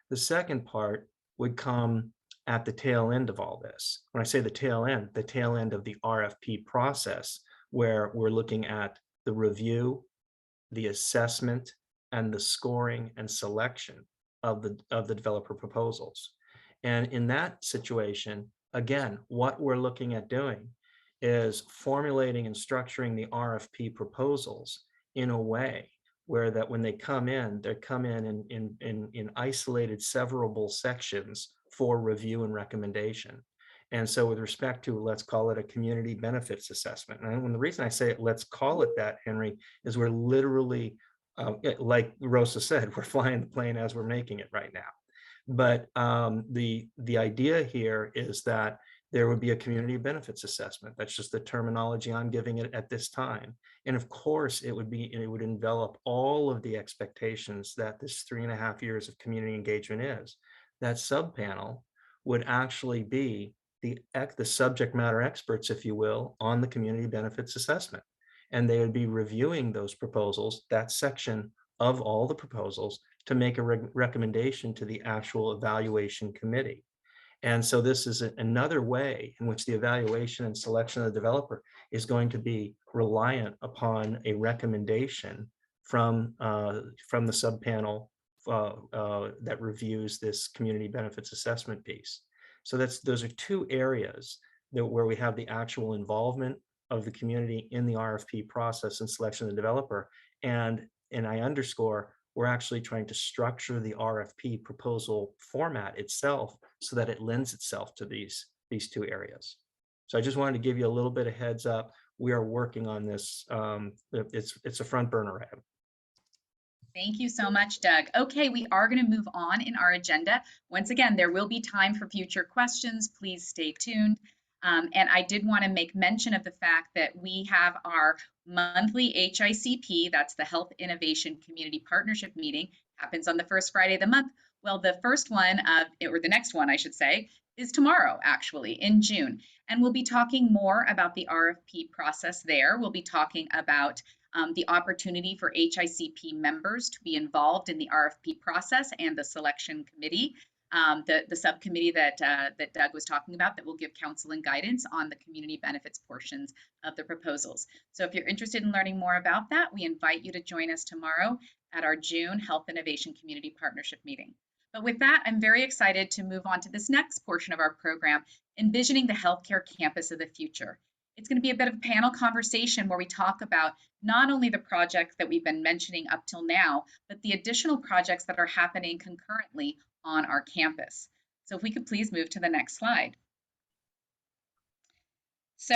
The second part would come at the tail end of all this. When I say the tail end of the RFP process, where we're looking at the review, the assessment, and the scoring and selection of the developer proposals. And in that situation, again, what we're looking at doing is formulating and structuring the RFP proposals in a way where that when they come in, in isolated severable sections for review and recommendation. And so with respect to, let's call it a community benefits assessment. And the reason I say let's call it that, Henry, is we're literally, like Rosa said, we're flying the plane as we're making it right now. But the idea here is that there would be a community benefits assessment. That's just the terminology I'm giving it at this time. And of course, it would envelop all of the expectations that this 3.5 years of community engagement is. That sub-panel would actually be the subject matter experts, if you will, on the community benefits assessment. And they would be reviewing those proposals, that section of all the proposals, to make a recommendation to the actual evaluation committee. And so this is another way in which the evaluation and selection of the developer is going to be reliant upon a recommendation from the sub-panel that reviews this community benefits assessment piece. So those are 2 areas where we have the actual involvement of the community in the RFP process and selection of the developer. And I underscore, we're actually trying to structure the RFP proposal format itself so that it lends itself to these two areas. So I just wanted to give you a little bit of heads up. We are working on this. It's a front burner item. Thank you so much, Doug. Okay, we are going to move on in our agenda. Once again, there will be time for future questions. Please stay tuned. And I did want to make mention of the fact that we have our monthly HICP, that's the Health Innovation Community Partnership meeting, happens on the first Friday of the month. Well, the first one, or the next one, I should say, is tomorrow, actually, in June. And we'll be talking more about the RFP process there. We'll be talking about the opportunity for HICP members to be involved in the RFP process and the selection committee, the subcommittee that Doug was talking about that will give counsel and guidance on the community benefits portions of the proposals. So if you're interested in learning more about that, we invite you to join us tomorrow at our June Health Innovation Community Partnership meeting. But with that, I'm very excited to move on to this next portion of our program, Envisioning the Healthcare Campus of the Future. It's going to be a bit of a panel conversation where we talk about not only the projects that we've been mentioning up till now, but the additional projects that are happening concurrently on our campus. So if we could please move to the next slide. So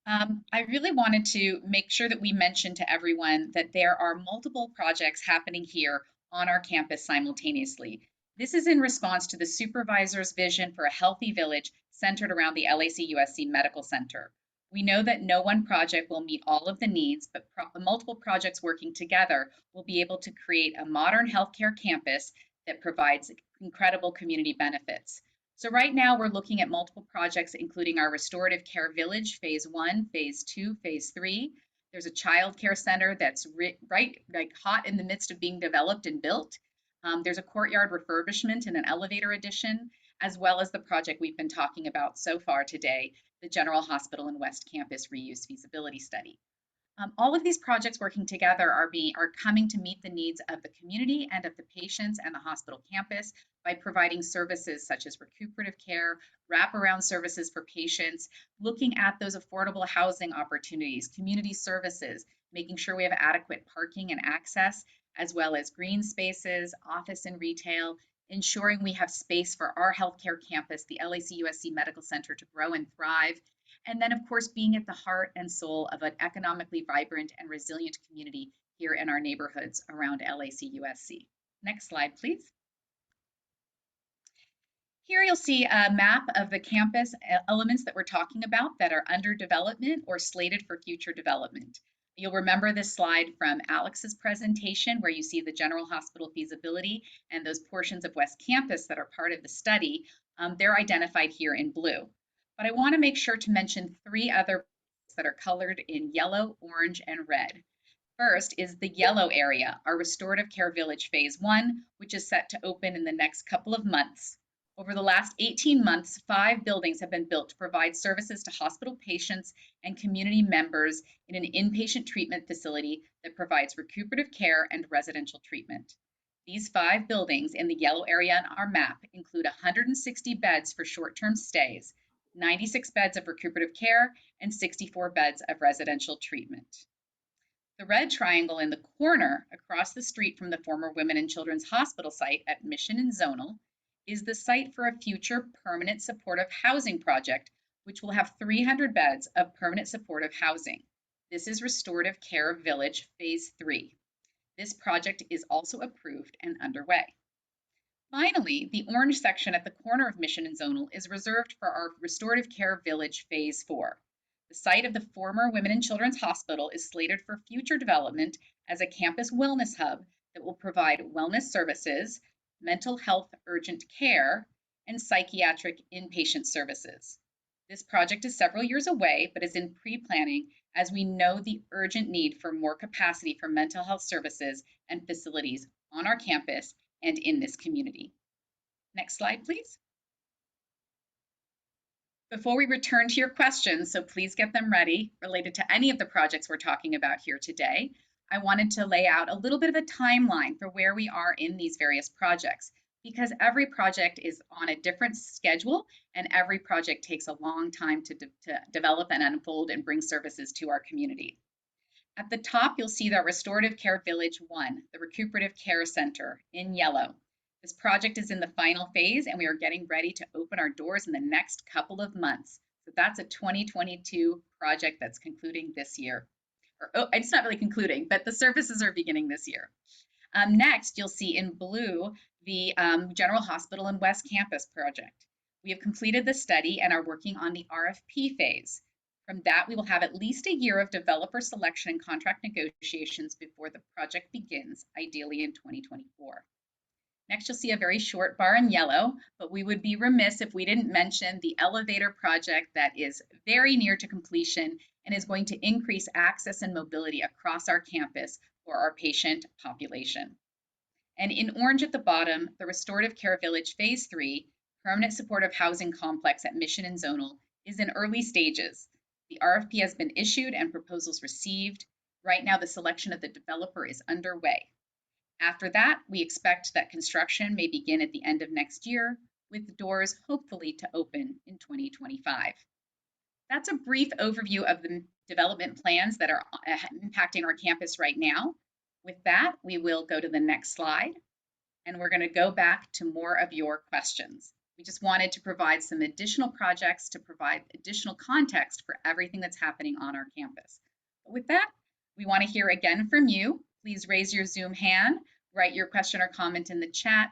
I really wanted to make sure that we mention to everyone that there are multiple projects happening here on our campus simultaneously. This is in response to the supervisor's vision for a healthy village centered around the LAC-USC Medical Center. We know that no one project will meet all of the needs, but multiple projects working together will be able to create a modern healthcare campus that provides incredible community benefits. So right now we're looking at multiple projects, including our Restorative Care Village, Phase 1, Phase 2, Phase 3. There's a child care center that's hot in the midst of being developed and built. There's a courtyard refurbishment and an elevator addition, as well as the project we've been talking about so far today, the General Hospital and West Campus Reuse Feasibility Study. All of these projects working together are coming to meet the needs of the community and of the patients and the hospital campus by providing services such as recuperative care, wraparound services for patients, looking at those affordable housing opportunities, community services, making sure we have adequate parking and access, as well as green spaces, office and retail, ensuring we have space for our healthcare campus, the LAC-USC Medical Center, to grow and thrive. And then, of course, being at the heart and soul of an economically vibrant and resilient community here in our neighborhoods around LAC-USC. Next slide, please. Here you'll see a map of the campus elements that we're talking about that are under development or slated for future development. You'll remember this slide from Alex's presentation where you see the General Hospital feasibility and those portions of West Campus that are part of the study. They're identified here in blue. But I want to make sure to mention three other that are colored in yellow, orange, and red. First is the yellow area, our Restorative Care Village Phase 1, which is set to open in the next couple of months. Over the last 18 months, 5 buildings have been built to provide services to hospital patients and community members in an inpatient treatment facility that provides recuperative care and residential treatment. These 5 buildings in the yellow area on our map include 160 beds for short-term stays, 96 beds of recuperative care, and 64 beds of residential treatment. The red triangle in the corner across the street from the former Women and Children's Hospital site at Mission and Zonal is the site for a future permanent supportive housing project, which will have 300 beds of permanent supportive housing. This is Restorative Care Village Phase 3. This project is also approved and underway. Finally, the orange section at the corner of Mission and Zonal is reserved for our Restorative Care Village Phase 4. The site of the former Women and Children's Hospital is slated for future development as a campus wellness hub that will provide wellness services, mental health urgent care, and psychiatric inpatient services. This project is several years away, but is in pre-planning as we know the urgent need for more capacity for mental health services and facilities on our campus and in this community. Next slide, please. Before we return to your questions, so please get them ready related to any of the projects we're talking about here today, I wanted to lay out a little bit of a timeline for where we are in these various projects. because every project is on a different schedule and every project takes a long time to develop and unfold and bring services to our community. At the top, you'll see the Restorative Care Village 1, the Recuperative Care Center in yellow. This project is in the final phase and we are getting ready to open our doors in the next couple of months. So that's a 2022 project that's concluding this year. It's not really concluding, but the services are beginning this year. Next, you'll see in blue the General Hospital and West Campus project. We have completed the study and are working on the RFP phase. From that, we will have at least a year of developer selection and contract negotiations before the project begins, ideally in 2024. Next, you'll see a very short bar in yellow, but we would be remiss if we didn't mention the elevator project that is very near to completion and is going to increase access and mobility across our campus for our patient population. And in orange at the bottom, the Restorative Care Village Phase 3 Permanent Supportive Housing Complex at Mission and Zonal is in early stages. The RFP has been issued and proposals received. Right now, the selection of the developer is underway. After that, we expect that construction may begin at the end of next year, with the doors hopefully to open in 2025. That's a brief overview of the development plans that are impacting our campus right now. With that, we will go to the next slide, and we're going to go back to more of your questions. We just wanted to provide some additional projects to provide additional context for everything that's happening on our campus. But with that, we want to hear again from you. Please raise your Zoom hand, write your question or comment in the chat,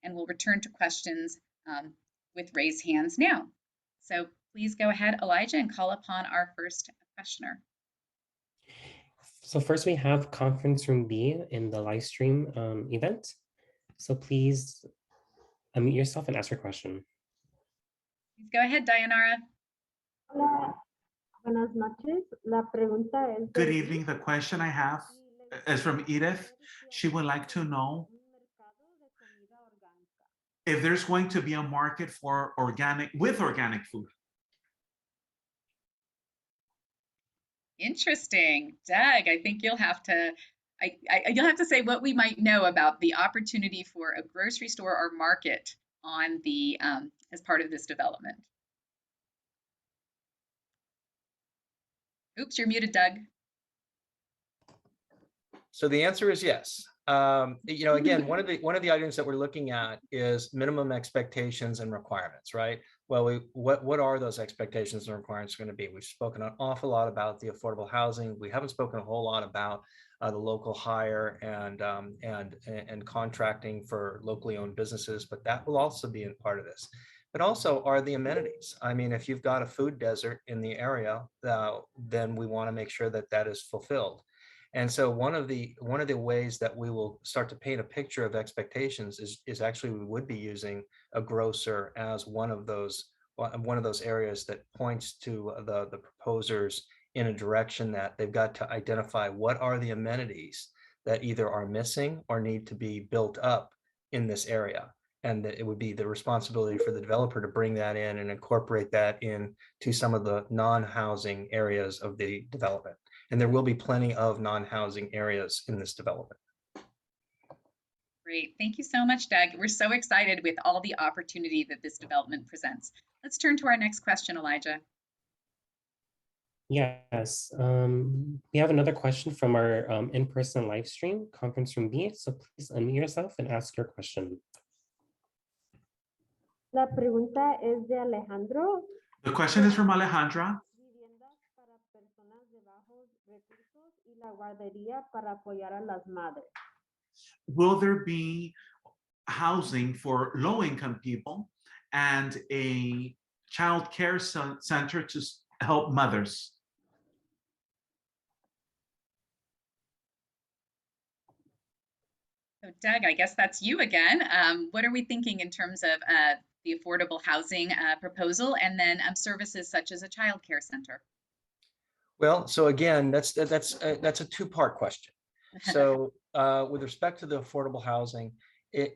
and we'll return to questions with raised hands now. So please go ahead, Elijah, and call upon our first questioner. So first we have conference room B in the live stream event. So please unmute yourself and ask your question. Please go ahead, Dayanara. Hola, buenas noches. La pregunta es Good evening. The question I have is from Edith. She would like to know if there's going to be a market for organic food. Interesting. Doug, I think you'll have to you'll have to say what we might know about the opportunity for a grocery store or market on the as part of this development. Oops, you're muted, Doug. So the answer is yes. You know, again, one of the items that we're looking at is minimum expectations and requirements, right? Well, what are those expectations and requirements going to be? We've spoken an awful lot about the affordable housing. We haven't spoken a whole lot about the local hire and contracting for locally owned businesses, but that will also be in part of this. But also are the amenities. I mean, if you've got a food desert in the area, then we want to make sure that that is fulfilled. And so one of the ways that we will start to paint a picture of expectations is actually we would be using a grocer as one of those areas that points to the proposers in a direction that they've got to identify what are the amenities that either are missing or need to be built up in this area. And that it would be the responsibility for the developer to bring that in and incorporate that into some of the non-housing areas of the development. And there will be plenty of non-housing areas in this development. Great. Thank you so much, Doug. We're so excited with all the opportunity that this development presents. Let's turn to our next question, Elijah. Yes, we have another question from our in-person live stream, conference room B. So please unmute yourself and ask your question. La pregunta es de Alejandro. The question is from Alejandra. Viviendas para personas de bajos recursos y la guardería para apoyar a las madres. Will there be housing for low-income people and a child care center to help mothers? So Doug, I guess that's you again. What are we thinking in terms of the affordable housing proposal and then services such as a child care center? Well, so again, that's a two-part question. So with respect to the affordable housing,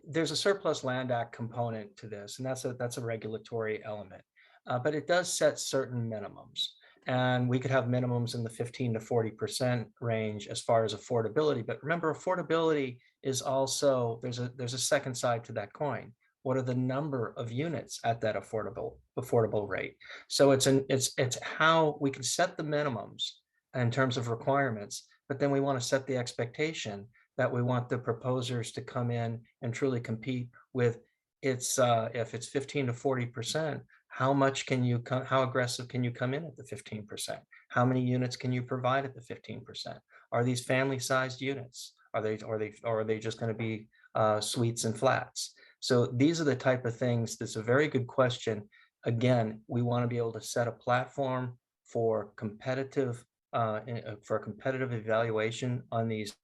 there's a Surplus Land Act component to this, and that's a regulatory element, but it does set certain minimums. And we could have minimums in the 15 to 40% range as far as affordability. But remember, affordability is also, there's a second side to that coin, What are the number of units at that affordable rate? So it's how we can set the minimums in terms of requirements, but then we want to set the expectation that we want the proposers to come in and truly compete with if it's 15 to 40%, how much can you come, how aggressive can you come in at the 15%? How many units can you provide at the 15%? Are these family-sized units? Are they just going to be suites and flats? So these are the type of things. That's a very good question. Again, we want to be able to set a platform for competitive evaluation on these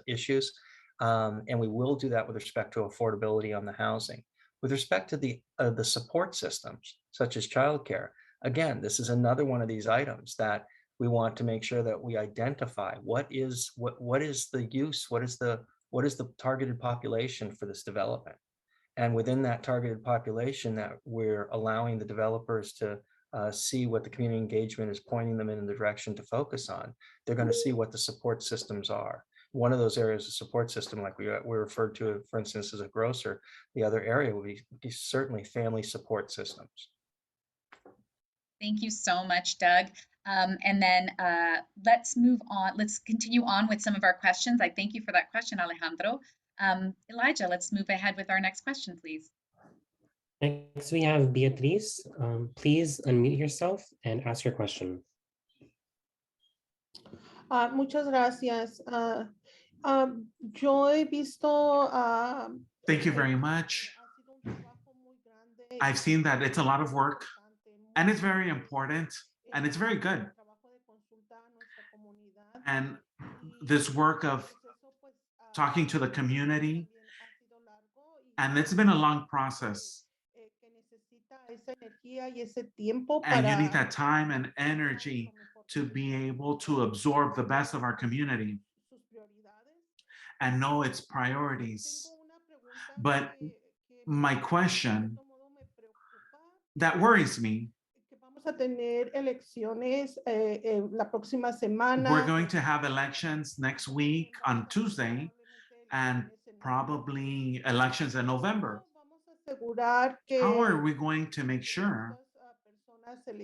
issues, and we will do that with respect to affordability on the housing. With respect to the support systems, such as childcare, again, this is another one of these items that we want to make sure that we identify what is the use, what is the targeted population for this development. And within that targeted population, that we're allowing the developers to see what the community engagement is pointing them in the direction to focus on. They're going to see what the support systems are. One of those areas of support system, like we referred to, for instance, as a grocer, the other area would be certainly family support systems. Thank you so much, Doug. And then let's move on. Let's continue on with some of our questions. I thank you for that question, Alejandro. Elijah, let's move ahead with our next question, please. Next, we have Beatriz. Please unmute yourself and ask your question. Muchas gracias. Yo he visto. Thank you very much. I've seen that it's a lot of work, and it's very important, and it's very good. And this work of talking to the community, and it's been a long process. And you need that time and energy to be able to absorb the best of our community and know its priorities. But my question that worries me, we're going to have elections next week on Tuesday, and probably elections in November. How are we going to make sure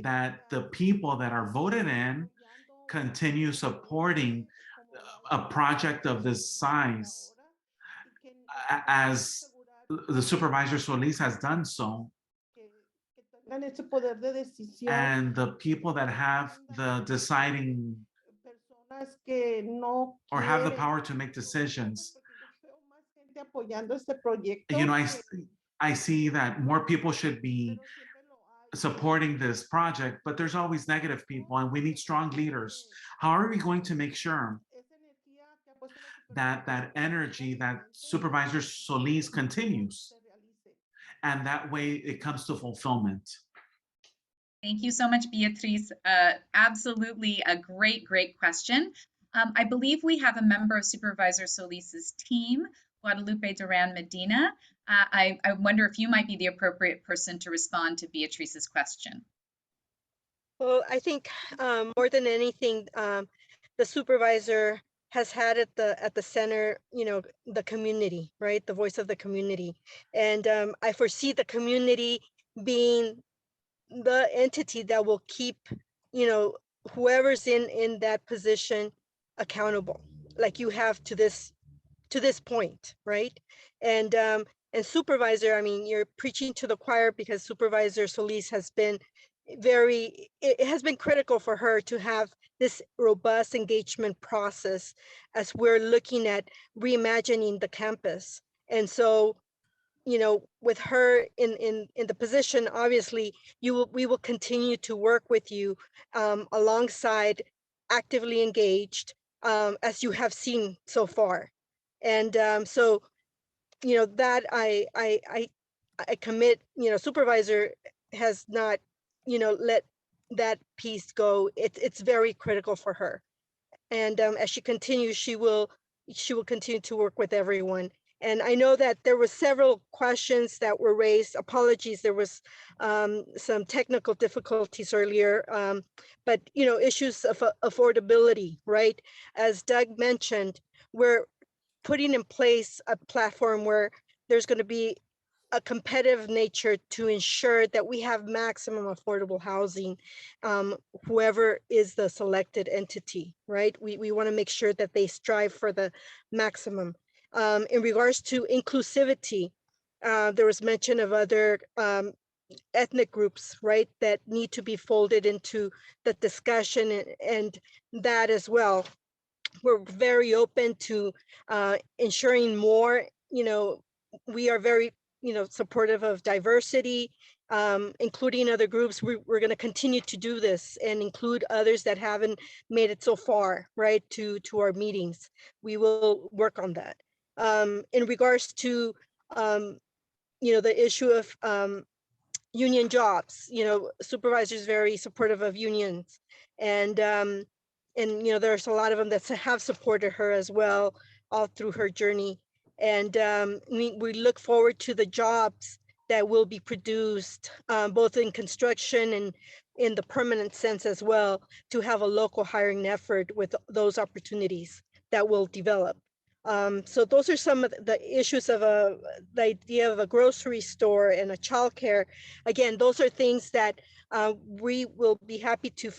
that the people that are voted in continue supporting a project of this size, as the Supervisor Solis has done so, and the people that have the deciding or have the power to make decisions? You know, I see that more people should be supporting this project, but there's always negative people, and we need strong leaders. How are we going to make sure that that energy that Supervisor Solis continues, and that way it comes to fulfillment? Thank you so much, Beatriz. Absolutely a great question. I believe we have a member of Supervisor Solis's team, Guadalupe Duran Medina. I wonder if you might be the appropriate person to respond to Beatriz's question. Well, I think more than anything, the supervisor has had at the center, you know, the community, right? The voice of the community. And I foresee the community being the entity that will keep, you know, whoever's in that position accountable, like you have to this point, right? And supervisor, I mean, you're preaching to the choir, because Supervisor Solis has been it has been critical for her to have this robust engagement process as we're looking at reimagining the campus. And so, you know, with her in the position, obviously we will continue to work with you alongside, actively engaged, as you have seen so far. And so, you know, that I commit, you know, supervisor has not, you know, let that piece go. It's very critical for her. And as she continues, she will continue to work with everyone. And I know that there were several questions that were raised. Apologies, there was some technical difficulties earlier, but, you know, issues of affordability, right? As Doug mentioned, we're putting in place a platform where there's going to be a competitive nature to ensure that we have maximum affordable housing, whoever is the selected entity, right? We want to make sure that they strive for the maximum. In regards to inclusivity, there was mention of other ethnic groups, right, that need to be folded into the discussion, and that as well. We're very open to ensuring more, we are very, supportive of diversity, including other groups. We're going to continue to do this and include others that haven't made it so far, right, to our meetings. We will work on that. In regards to, the issue of union jobs, supervisors very supportive of unions, and there's a lot of them that have supported her as well all through her journey. And we look forward to the jobs that will be produced, both in construction and in the permanent sense as well, to have a local hiring effort with those opportunities that will develop. So those are some of the issues of the idea of a grocery store and a childcare. Again, those are things that we will be happy to,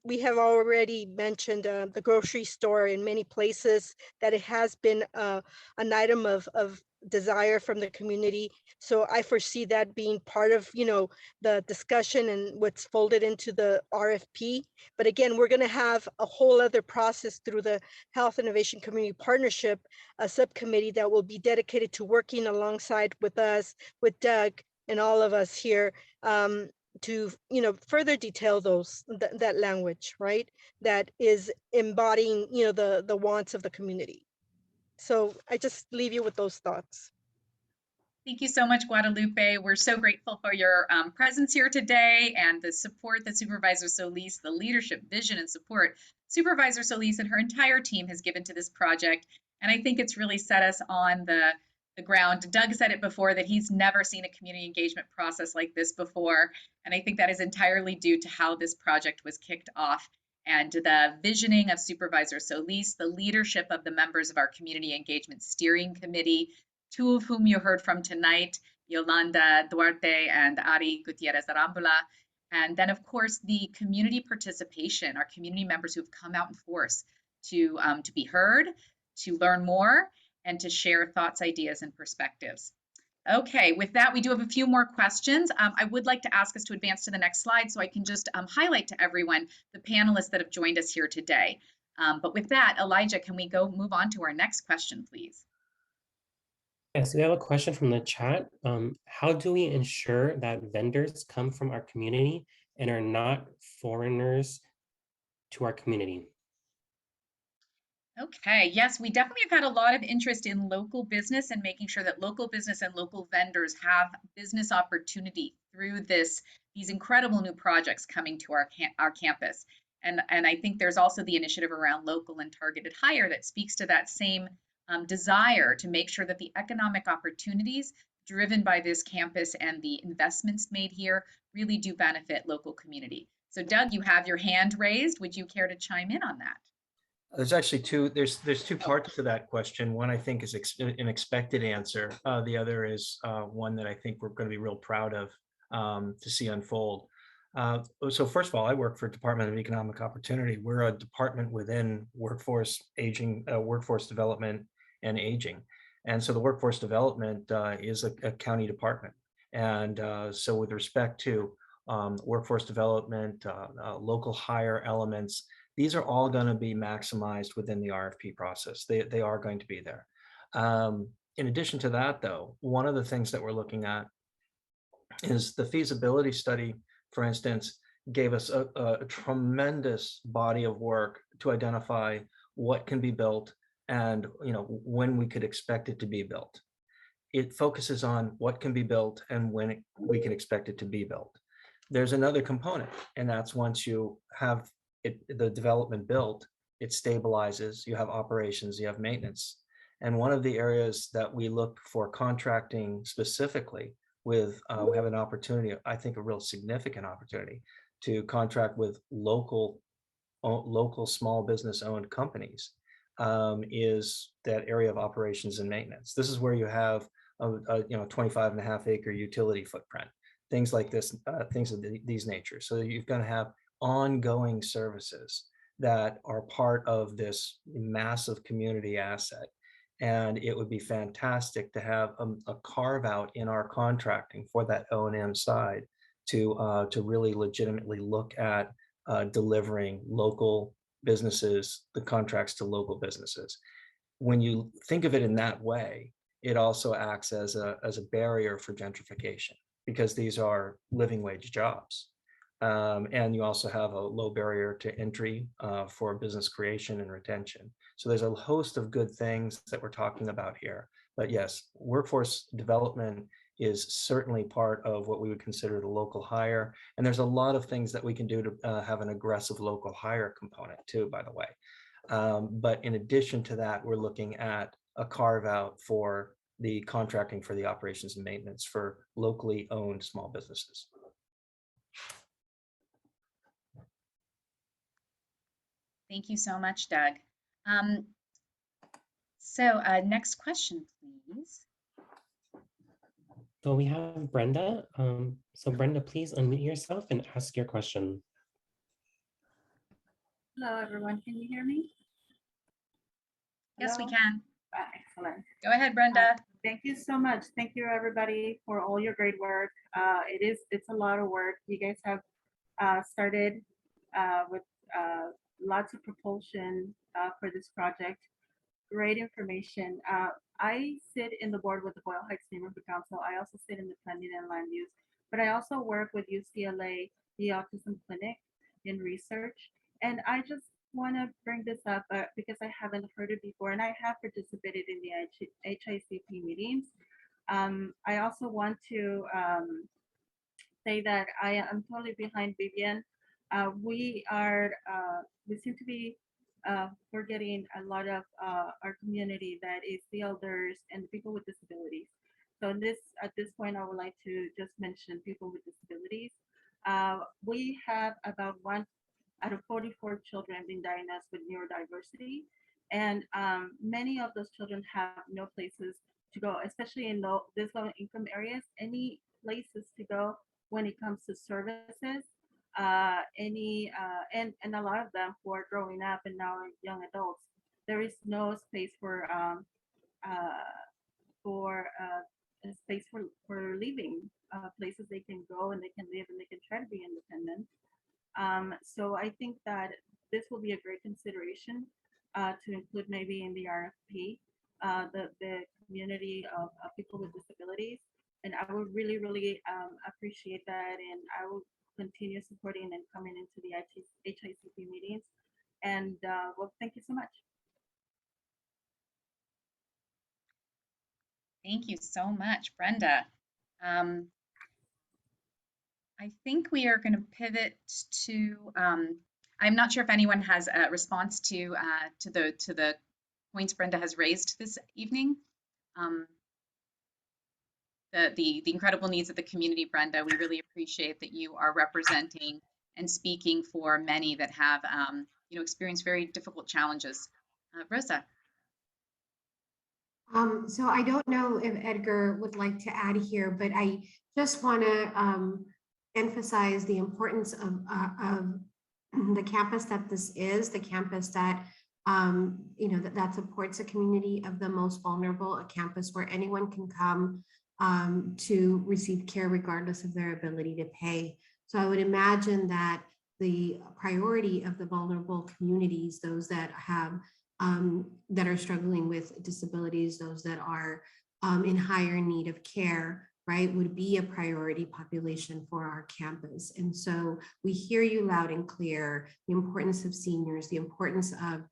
we have already mentioned the grocery store in many places, that it has been an item of desire from the community. So I foresee that being part of, the discussion and what's folded into the RFP. But again, we're going to have a whole other process through the Health Innovation Community Partnership, a subcommittee that will be dedicated to working alongside with us, with Doug and all of us here, to further detail that language, right, that is embodying the wants of the community. So I just leave you with those thoughts. Thank you so much, Guadalupe. We're so grateful for your presence here today and the support that Supervisor Solis, the leadership, vision, and support Supervisor Solis and her entire team has given to this project. And I think it's really set us on the ground. Doug said it before that he's never seen a community engagement process like this before. And I think that is entirely due to how this project was kicked off and the visioning of Supervisor Solis, the leadership of the members of our Community Engagement Steering Committee, two of whom you heard from tonight, Yolanda Duarte and Ari Gutierrez Arambula. And then, of course, the community participation, our community members who've come out in force to be heard, to learn more, and to share thoughts, ideas, and perspectives. Okay, with that, we do have a few more questions. I would like to ask us to advance to the next slide so I can just highlight to everyone the panelists that have joined us here today. But with that, Elijah, can we move on to our next question, please? Yes, we have a question from the chat. How do we ensure that vendors come from our community and are not foreigners to our community? Okay, yes, we definitely have had a lot of interest in local business and making sure that local business and local vendors have business opportunity through these incredible new projects coming to our campus. And I think there's also the initiative around local and targeted hire that speaks to that same desire to make sure that the economic opportunities driven by this campus and the investments made here really do benefit local community. So Doug, you have your hand raised. Would you care to chime in on that? There's actually there's two parts to that question. One I think is an expected answer. The other is one that I think we're going to be real proud of to see unfold. So first of all, I work for Department of Economic Opportunity. We're a department within workforce development and aging. And so the workforce development is a county department. And so with respect to workforce development, local hire elements, these are all going to be maximized within the RFP process. They are going to be there. In addition to that, though, one of the things that we're looking at is the feasibility study, for instance, gave us a tremendous body of work to identify what can be built and when we could expect it to be built. It focuses on what can be built and when we can expect it to be built. There's another component, and that's once you have the development built, it stabilizes, you have operations, you have maintenance. And one of the areas that we look for contracting specifically with, we have an opportunity, I think a real significant opportunity to contract with local small business owned companies, is that area of operations and maintenance. This is where you have a 25.5 acre utility footprint, things like this, things of these nature. So you're going to have ongoing services that are part of this massive community asset. And it would be fantastic to have a carve out in our contracting for that O&M side to really legitimately look at delivering local businesses, the contracts to local businesses. When you think of it in that way, it also acts as a barrier for gentrification, because these are living wage jobs. And you also have a low barrier to entry for business creation and retention. So there's a host of good things that we're talking about here. But yes, workforce development is certainly part of what we would consider the local hire. And there's a lot of things that we can do to have an aggressive local hire component too, by the way. But in addition to that, we're looking at a carve out for the contracting for the operations and maintenance for locally owned small businesses. Thank you so much, Doug. Next question, please. So we have Brenda. So Brenda, please unmute yourself and ask your question. Hello, everyone. Can you hear me? Yes, we Hello? can. Excellent. Go ahead, Brenda. Thank you so much. Thank you, everybody, for all your great work. It's a lot of work. You guys have started with lots of propulsion for this project. Great information. I sit in the board with the Boyle Heights Neighborhood Council. I also sit in the planning and land use, but I also work with UCLA, the Autism Clinic, in research. And I just want to bring this up because I haven't heard it before, and I have participated in the HICP meetings. I also want to say that I am totally behind Vivian. We seem to be forgetting a lot of our community, that is the elders and the people with disabilities. So at this point, I would like to just mention people with disabilities. We have about 1 out of 44 children being diagnosed with neurodiversity, and many of those children have no places to go, especially in these low income areas. Any places to go when it comes to services, and a lot of them who are growing up and now are young adults, there is no space for a space for living, places they can go and they can live and they can try to be independent. So I think that this will be a great consideration to include maybe in the RFP, the community of people with disabilities. And I would really, really appreciate that. And I will continue supporting and coming into the HICP meetings. And well, thank you so much. Thank you so much, Brenda. I think we are going to pivot to, I'm not sure if anyone has a response to the points Brenda has raised this evening. The incredible needs of the community, Brenda. We really appreciate that you are representing and speaking for many that have experienced very difficult challenges. Rosa. So I don't know if Edgar would like to add here, but I just want to emphasize the importance of the campus that this is, the campus that that supports a community of the most vulnerable, a campus where anyone can come to receive care regardless of their ability to pay. So I would imagine that the priority of the vulnerable communities, those that have that are struggling with disabilities, those that are in higher need of care, right, would be a priority population for our campus. And so we hear you loud and clear, the importance of seniors, the importance of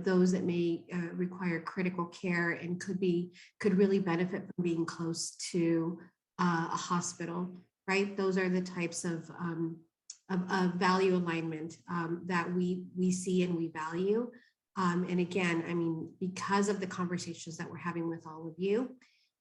those that may require critical care and could really benefit from being close to a hospital, right? Those are the types of value alignment that we see and we value. And again, I mean, because of the conversations that we're having with all of you,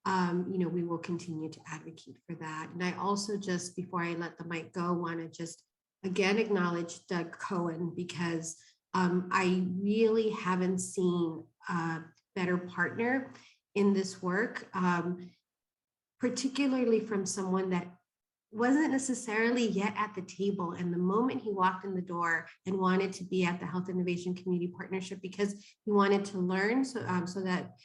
we will continue to advocate for that. And I also just, before I let the mic go, want to just again acknowledge Doug Cohen, because I really haven't seen a better partner in this work, particularly from someone that wasn't necessarily yet at the table. And the moment he walked in the door and wanted to be at the Health Innovation Community Partnership because he wanted to learn so that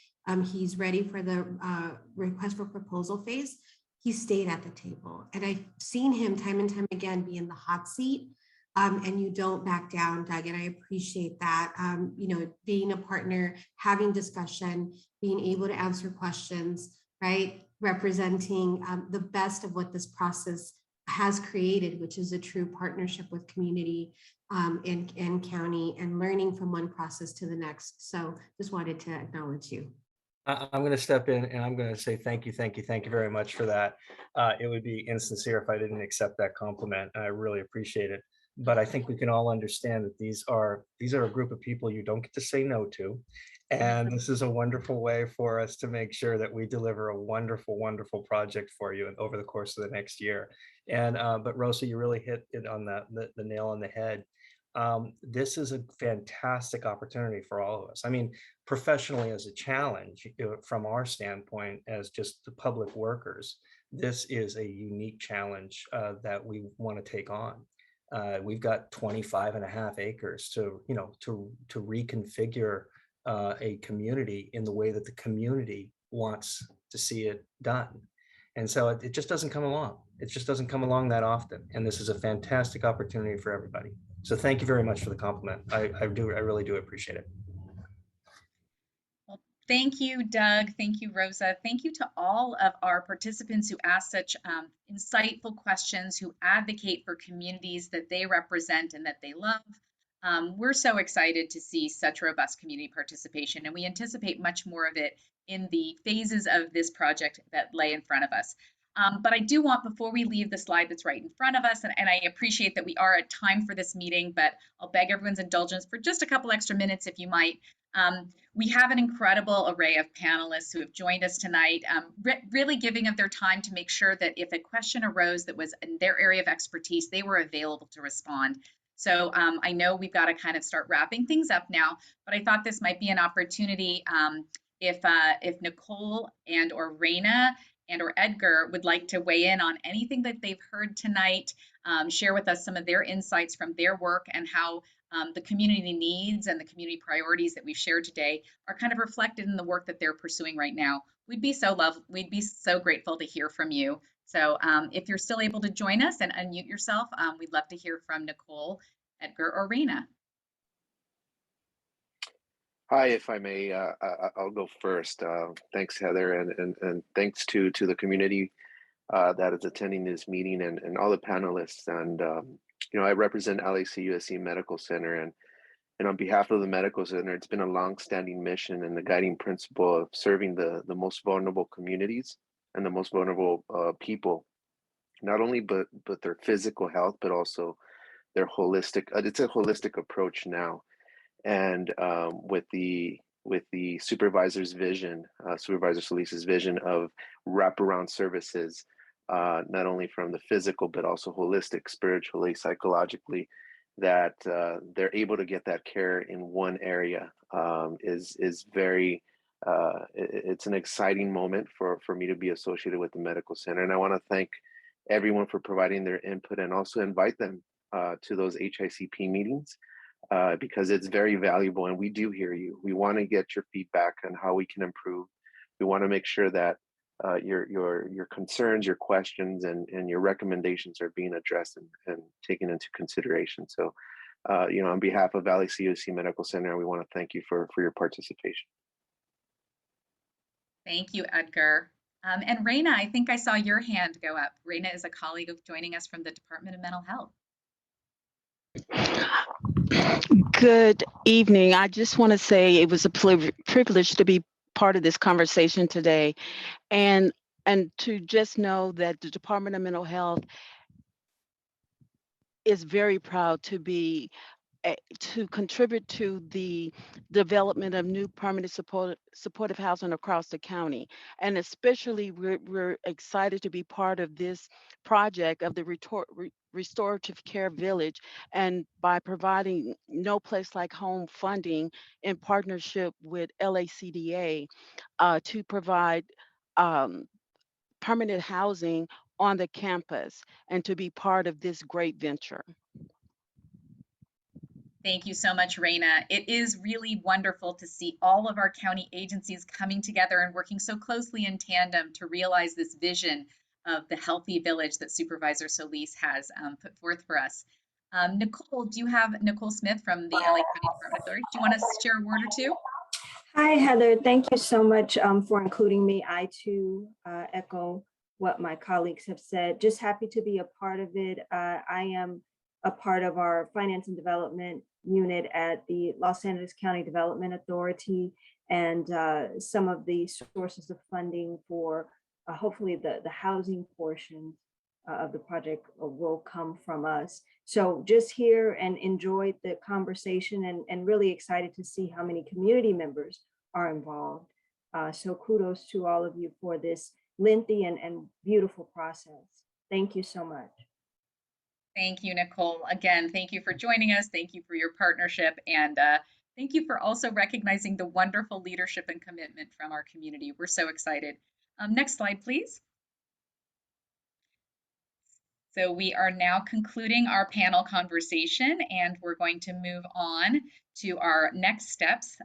he's ready for the request for proposal phase, he stayed at the table. And I've seen him time and time again be in the hot seat. And you don't back down, Doug, and I appreciate that. Being a partner, having discussion, being able to answer questions, right? Representing the best of what this process has created, which is a true partnership with community and county, and learning from one process to the next. So just wanted to acknowledge you. I'm going to step in and I'm going to say thank you very much for that. It would be insincere if I didn't accept that compliment, and I really appreciate it. But I think we can all understand that these are a group of people you don't get to say no to. And this is a wonderful way for us to make sure that we deliver a wonderful, wonderful project for you over the course of the next year. And but Rosa, you really hit it on the nail on the head. This is a fantastic opportunity for all of us. I mean, professionally as a challenge, from our standpoint as just the public workers, this is a unique challenge that we want to take on. We've got 25.5 acres to reconfigure a community in the way that the community wants to see it done. And so it just doesn't come along. It just doesn't come along that often. And this is a fantastic opportunity for everybody. So thank you very much for the compliment. I really do appreciate it. Well, thank you, Doug. Thank you, Rosa. Thank you to all of our participants who asked such insightful questions, who advocate for communities that they represent and that they love. We're so excited to see such robust community participation, and we anticipate much more of it in the phases of this project that lay in front of us. But I do want, before we leave the slide that's right in front of us, and I appreciate that we are at time for this meeting, but I'll beg everyone's indulgence for just a couple extra minutes, if you might. We have an incredible array of panelists who have joined us tonight, really giving of their time to make sure that if a question arose that was in their area of expertise, they were available to respond. So I know we've got to kind of start wrapping things up now, but I thought this might be an opportunity if Nicole and or Raina and or Edgar would like to weigh in on anything that they've heard tonight, share with us some of their insights from their work and how the community needs and the community priorities that we've shared today are kind of reflected in the work that they're pursuing right now. We'd be so grateful to hear from you. So if you're still able to join us and unmute yourself, we'd love to hear from Nicole, Edgar, or Raina. Hi, if I may, I'll go first. Thanks, Heather, and thanks to the community that is attending this meeting and all the panelists. And I represent LAC-USC Medical Center, and on behalf of the Medical Center, it's been a long-standing mission and the guiding principle of serving the most vulnerable communities and the most vulnerable people, not only but their physical health, but also their holistic. It's a holistic approach now. And with the supervisor's vision, Supervisor Solis's vision of wraparound services, not only from the physical, but also holistic, spiritually, psychologically, that they're able to get that care in one area is very, it's an exciting moment for me to be associated with the Medical Center. And I want to thank everyone for providing their input and also invite them to those HICP meetings. Because it's very valuable and we do hear you. We want to get your feedback on how we can improve. We want to make sure that your concerns, your questions, and your recommendations are being addressed and taken into consideration. So, on behalf of LAC-USC Medical Center, we want to thank you for your participation. Thank you, Edgar. And Raina, I think I saw your hand go up. Raina is a colleague of joining us from the Department of Mental Health. Good evening. I just want to say it was a privilege to be part of this conversation today, and to just know that the Department of Mental Health is very proud to be to contribute to the development of new permanent supportive housing across the county. And especially we're excited to be part of this project of the restorative care village, and by providing No Place Like Home funding in partnership with LACDA to provide permanent housing on the campus and to be part of this great venture. Thank you so much, Raina. It is really wonderful to see all of our county agencies coming together and working so closely in tandem to realize this vision of the healthy village that Supervisor Solis has put forth for us. Nicole, do you have Nicole Smith from the LA County Department of Authority? Do you want to share a word or two? Hi, Heather. Thank you so much for including me. I too echo what my colleagues have said. Just happy to be a part of it. I am a part of our finance and development unit at the Los Angeles County Development Authority, and some of the sources of funding for hopefully the housing portion of the project will come from us. So just here and enjoyed the conversation, and really excited to see how many community members are involved. So kudos to all of you for this lengthy and beautiful process. Thank you so much. Thank you, Nicole. Again, thank you for joining us. Thank you for your partnership. And thank you for also recognizing the wonderful leadership and commitment from our community. We're so excited. Next slide, please. So we are now concluding our panel conversation, and we're going to move on to our next steps.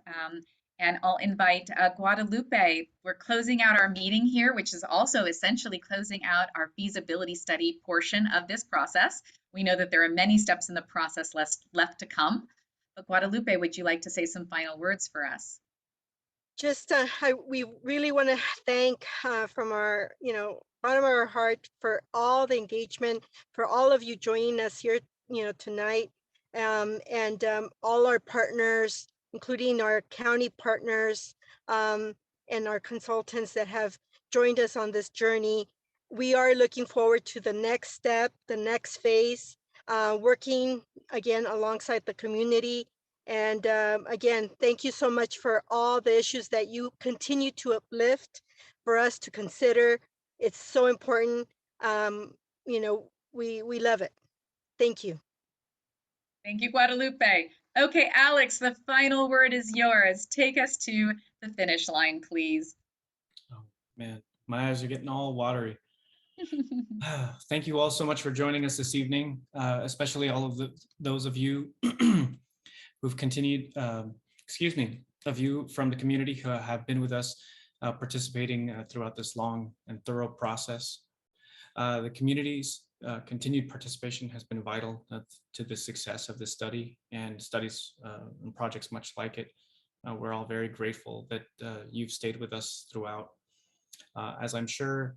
And I'll invite Guadalupe. We're closing out our meeting here, which is also essentially closing out our feasibility study portion of this process. We know that there are many steps in the process left to come. But Guadalupe, would you like to say some final words for us? Just we really want to thank from our bottom of our heart for all the engagement, for all of you joining us here tonight, and all our partners, including our county partners and our consultants that have joined us on this journey. We are looking forward to the next step, the next phase, working again alongside the community. And again, thank you so much for all the issues that you continue to uplift for us to consider. It's so important. We love it. Thank you. Thank you, Guadalupe. Okay, Alex, the final word is yours. Take us to the finish line, please. Oh, man, my eyes are getting all watery. Thank you all so much for joining us this evening, especially all of those of you who've continued, of you from the community who have been with us participating throughout this long and thorough process. The community's continued participation has been vital to the success of this study and studies and projects much like it. We're all very grateful that you've stayed with us throughout. As I'm sure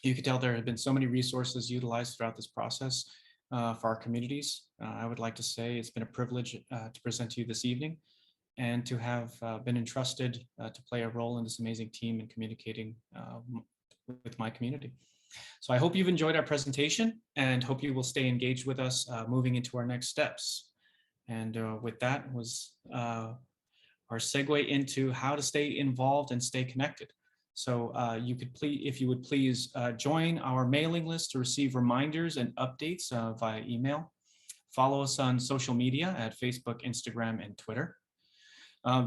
you could tell, there have been so many resources utilized throughout this process for our communities. I would like to say it's been a privilege to present to you this evening and to have been entrusted to play a role in this amazing team in communicating with my community. So I hope you've enjoyed our presentation and hope you will stay engaged with us moving into our next steps. And with that was our segue into how to stay involved and stay connected. So you could please, if you would please join our mailing list to receive reminders and updates via email. Follow us on social media at Facebook, Instagram, and Twitter.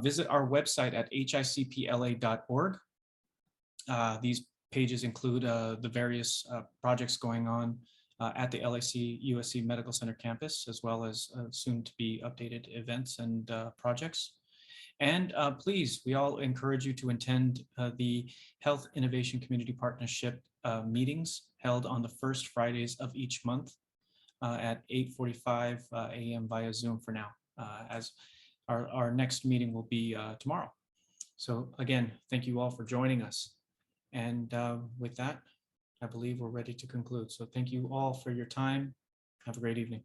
Visit our website at hicpla.org. These pages include the various projects going on at the LAC USC Medical Center campus, as well as soon to be updated events and projects. And please, we all encourage you to attend the Health Innovation Community Partnership meetings held on the first Fridays of each month at 8:45 a.m. via Zoom for now, as our next meeting will be tomorrow. So again, thank you all for joining us. And with that, I believe we're ready to conclude. So thank you all for your time. Have a great evening.